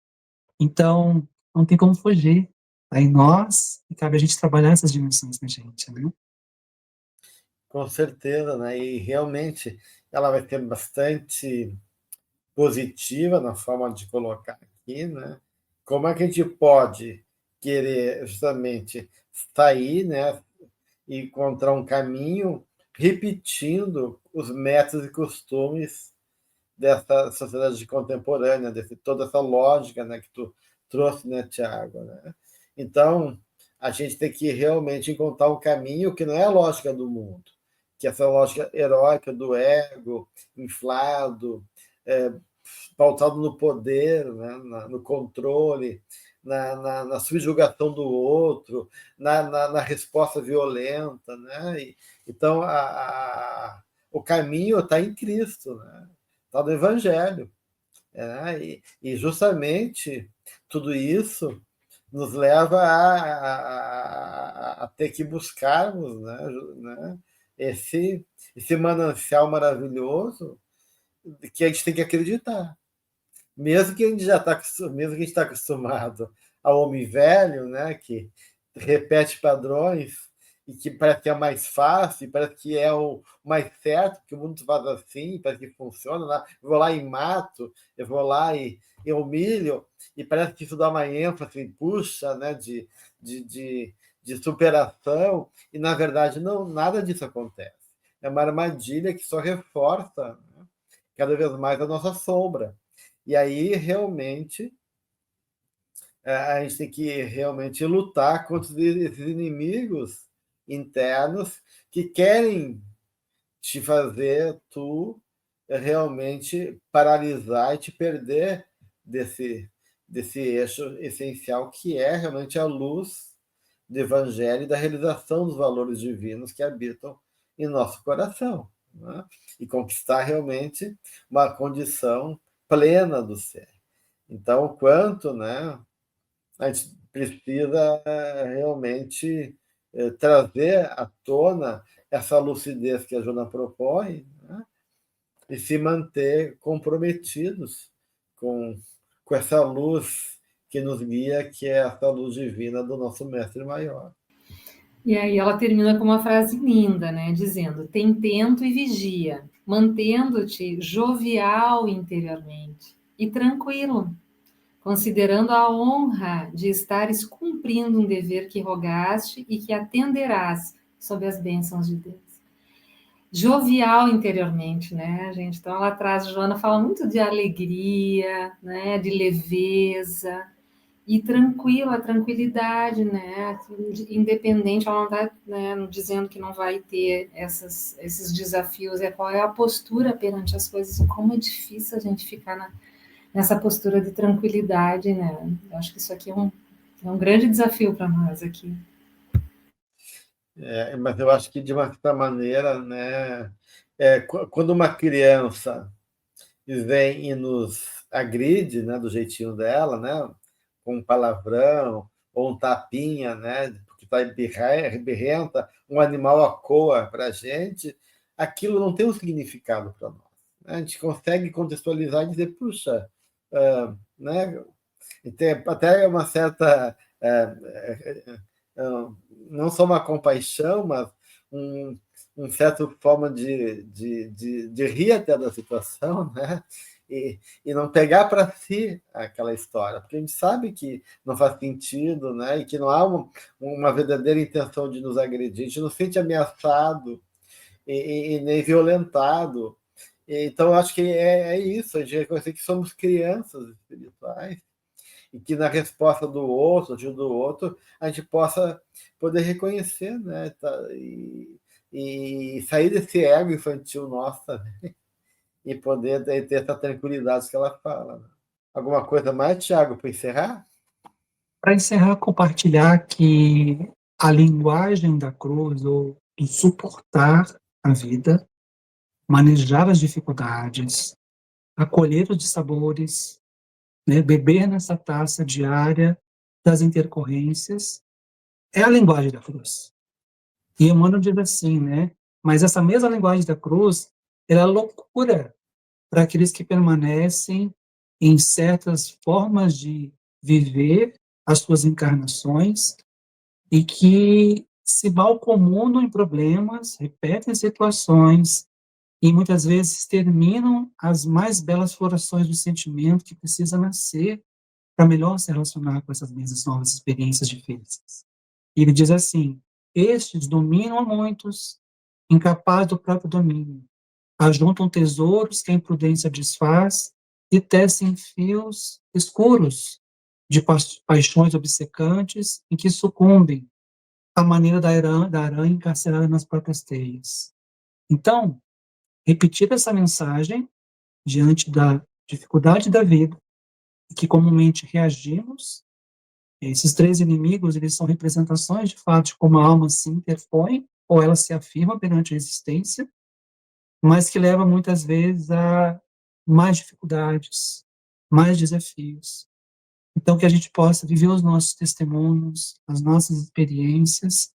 Então, não tem como fugir. Aí nós, e cabe a gente trabalhar essas dimensões na gente, né? Com certeza, né? E realmente ela vai ter bastante positiva na forma de colocar aqui, né? Como é que a gente pode querer justamente sair, né? E encontrar um caminho repetindo os métodos e costumes dessa sociedade contemporânea, toda essa lógica, né, que tu trouxe, né, Tiago? Né? Então, a gente tem que realmente encontrar um caminho que não é a lógica do mundo, que é essa lógica heróica do ego, inflado, pautado no poder, né, no controle, na subjugação do outro, na resposta violenta. Né? Então, o caminho está em Cristo, né? Está no Evangelho. Né? E justamente tudo isso nos leva a ter que buscarmos, né, esse manancial maravilhoso que a gente tem que acreditar. Mesmo que a gente já está mesmo que a gente está acostumado ao homem velho, né, que repete padrões e que parece que é mais fácil, parece que é o mais certo, que o mundo faz assim, parece que funciona. Né? Eu vou lá e mato, eu vou lá e humilho, e parece que isso dá uma ênfase, puxa, né, de superação, e na verdade não, nada disso acontece. É uma armadilha que só reforça, né, cada vez mais a nossa sombra. E aí, realmente, a gente tem que realmente lutar contra esses inimigos internos que querem te fazer tu realmente paralisar e te perder desse eixo essencial que é realmente a luz do Evangelho e da realização dos valores divinos que habitam em nosso coração. Né? E conquistar realmente uma condição plena do ser. Então, o quanto, né, a gente precisa realmente trazer à tona essa lucidez que a Joana propõe, né, e se manter comprometidos com essa luz que nos guia, que é essa luz divina do nosso Mestre Maior. E aí ela termina com uma frase linda, né? Dizendo: tem tento e vigia, mantendo-te jovial interiormente e tranquilo, considerando a honra de estares cumprindo um dever que rogaste e que atenderás sob as bênçãos de Deus. Jovial interiormente, né, gente? Então ela traz, Joana fala muito de alegria, né, de leveza, e tranquila, a tranquilidade, né? Independente, ela não está, né, dizendo que não vai ter esses desafios, qual é a postura perante as coisas, e como é difícil a gente ficar nessa postura de tranquilidade, né? Eu acho que isso aqui é um grande desafio para nós aqui. Mas eu acho que, de uma certa maneira, né, quando uma criança vem e nos agride, né, do jeitinho dela, né, com um palavrão ou um tapinha, né, porque está birrenta, um animal acoa para a gente, aquilo não tem um significado para nós. Né? A gente consegue contextualizar e dizer, puxa, né, e tem até uma certa, não só uma compaixão, mas um certo forma de rir até da situação, né? E não pegar para si aquela história, porque a gente sabe que não faz sentido, né? E que não há uma verdadeira intenção de nos agredir, a gente não se sente ameaçado e nem violentado. Então, eu acho que é isso, a gente reconhecer que somos crianças espirituais e que na resposta do outro, do outro, a gente possa poder reconhecer, né? E sair desse ego infantil nosso também, e poder ter essa tranquilidade que ela fala. Né? Alguma coisa mais, Tiago, para encerrar? Para encerrar, compartilhar que a linguagem da cruz, ou do suportar a vida, manejar as dificuldades, acolher os dissabores, né, beber nessa taça diária das intercorrências, é a linguagem da cruz. E Emmanuel diz assim, né? Mas essa mesma linguagem da cruz, ela é loucura para aqueles que permanecem em certas formas de viver as suas encarnações e que se malcomunam em problemas, repetem situações e muitas vezes terminam as mais belas florações do sentimento que precisa nascer para melhor se relacionar com essas mesmas novas experiências difíceis. E ele diz assim: estes dominam a muitos, incapazes do próprio domínio, ajuntam tesouros que a imprudência desfaz e tecem fios escuros de paixões obcecantes em que sucumbem à maneira da aranha encarcerada nas próprias teias. Então, repetir essa mensagem diante da dificuldade da vida, que comumente reagimos. Esses três inimigos, eles são representações de fato de como a alma se interpõe ou ela se afirma perante a existência, mas que leva muitas vezes a mais dificuldades, mais desafios. Então, que a gente possa viver os nossos testemunhos, as nossas experiências,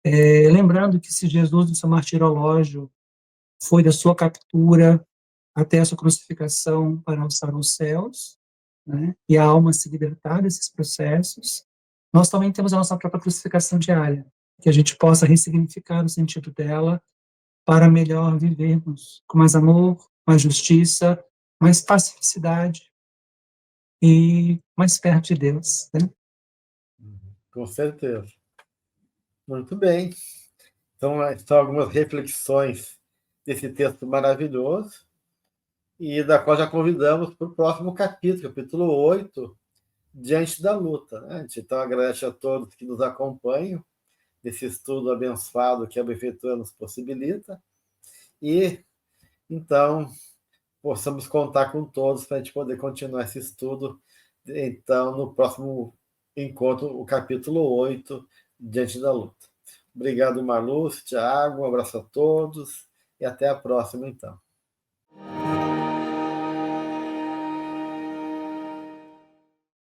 lembrando que se Jesus, no seu martirológio, foi da sua captura até a sua crucificação para alçar os céus, né, e a alma se libertar desses processos, nós também temos a nossa própria crucificação diária, que a gente possa ressignificar o sentido dela para melhor vivermos com mais amor, mais justiça, mais pacificidade e mais perto de Deus, né? Com certeza. Muito bem. Então, são algumas reflexões desse texto maravilhoso, e da qual já convidamos para o próximo capítulo, capítulo 8, Diante da Luta. Né? A gente então agradece a todos que nos acompanham nesse estudo abençoado que a Benfeitora nos possibilita, e então possamos contar com todos para a gente poder continuar esse estudo, então, no próximo encontro, o capítulo 8, Diante da Luta. Obrigado, Marlúcia, Tiago, um abraço a todos e até a próxima, então.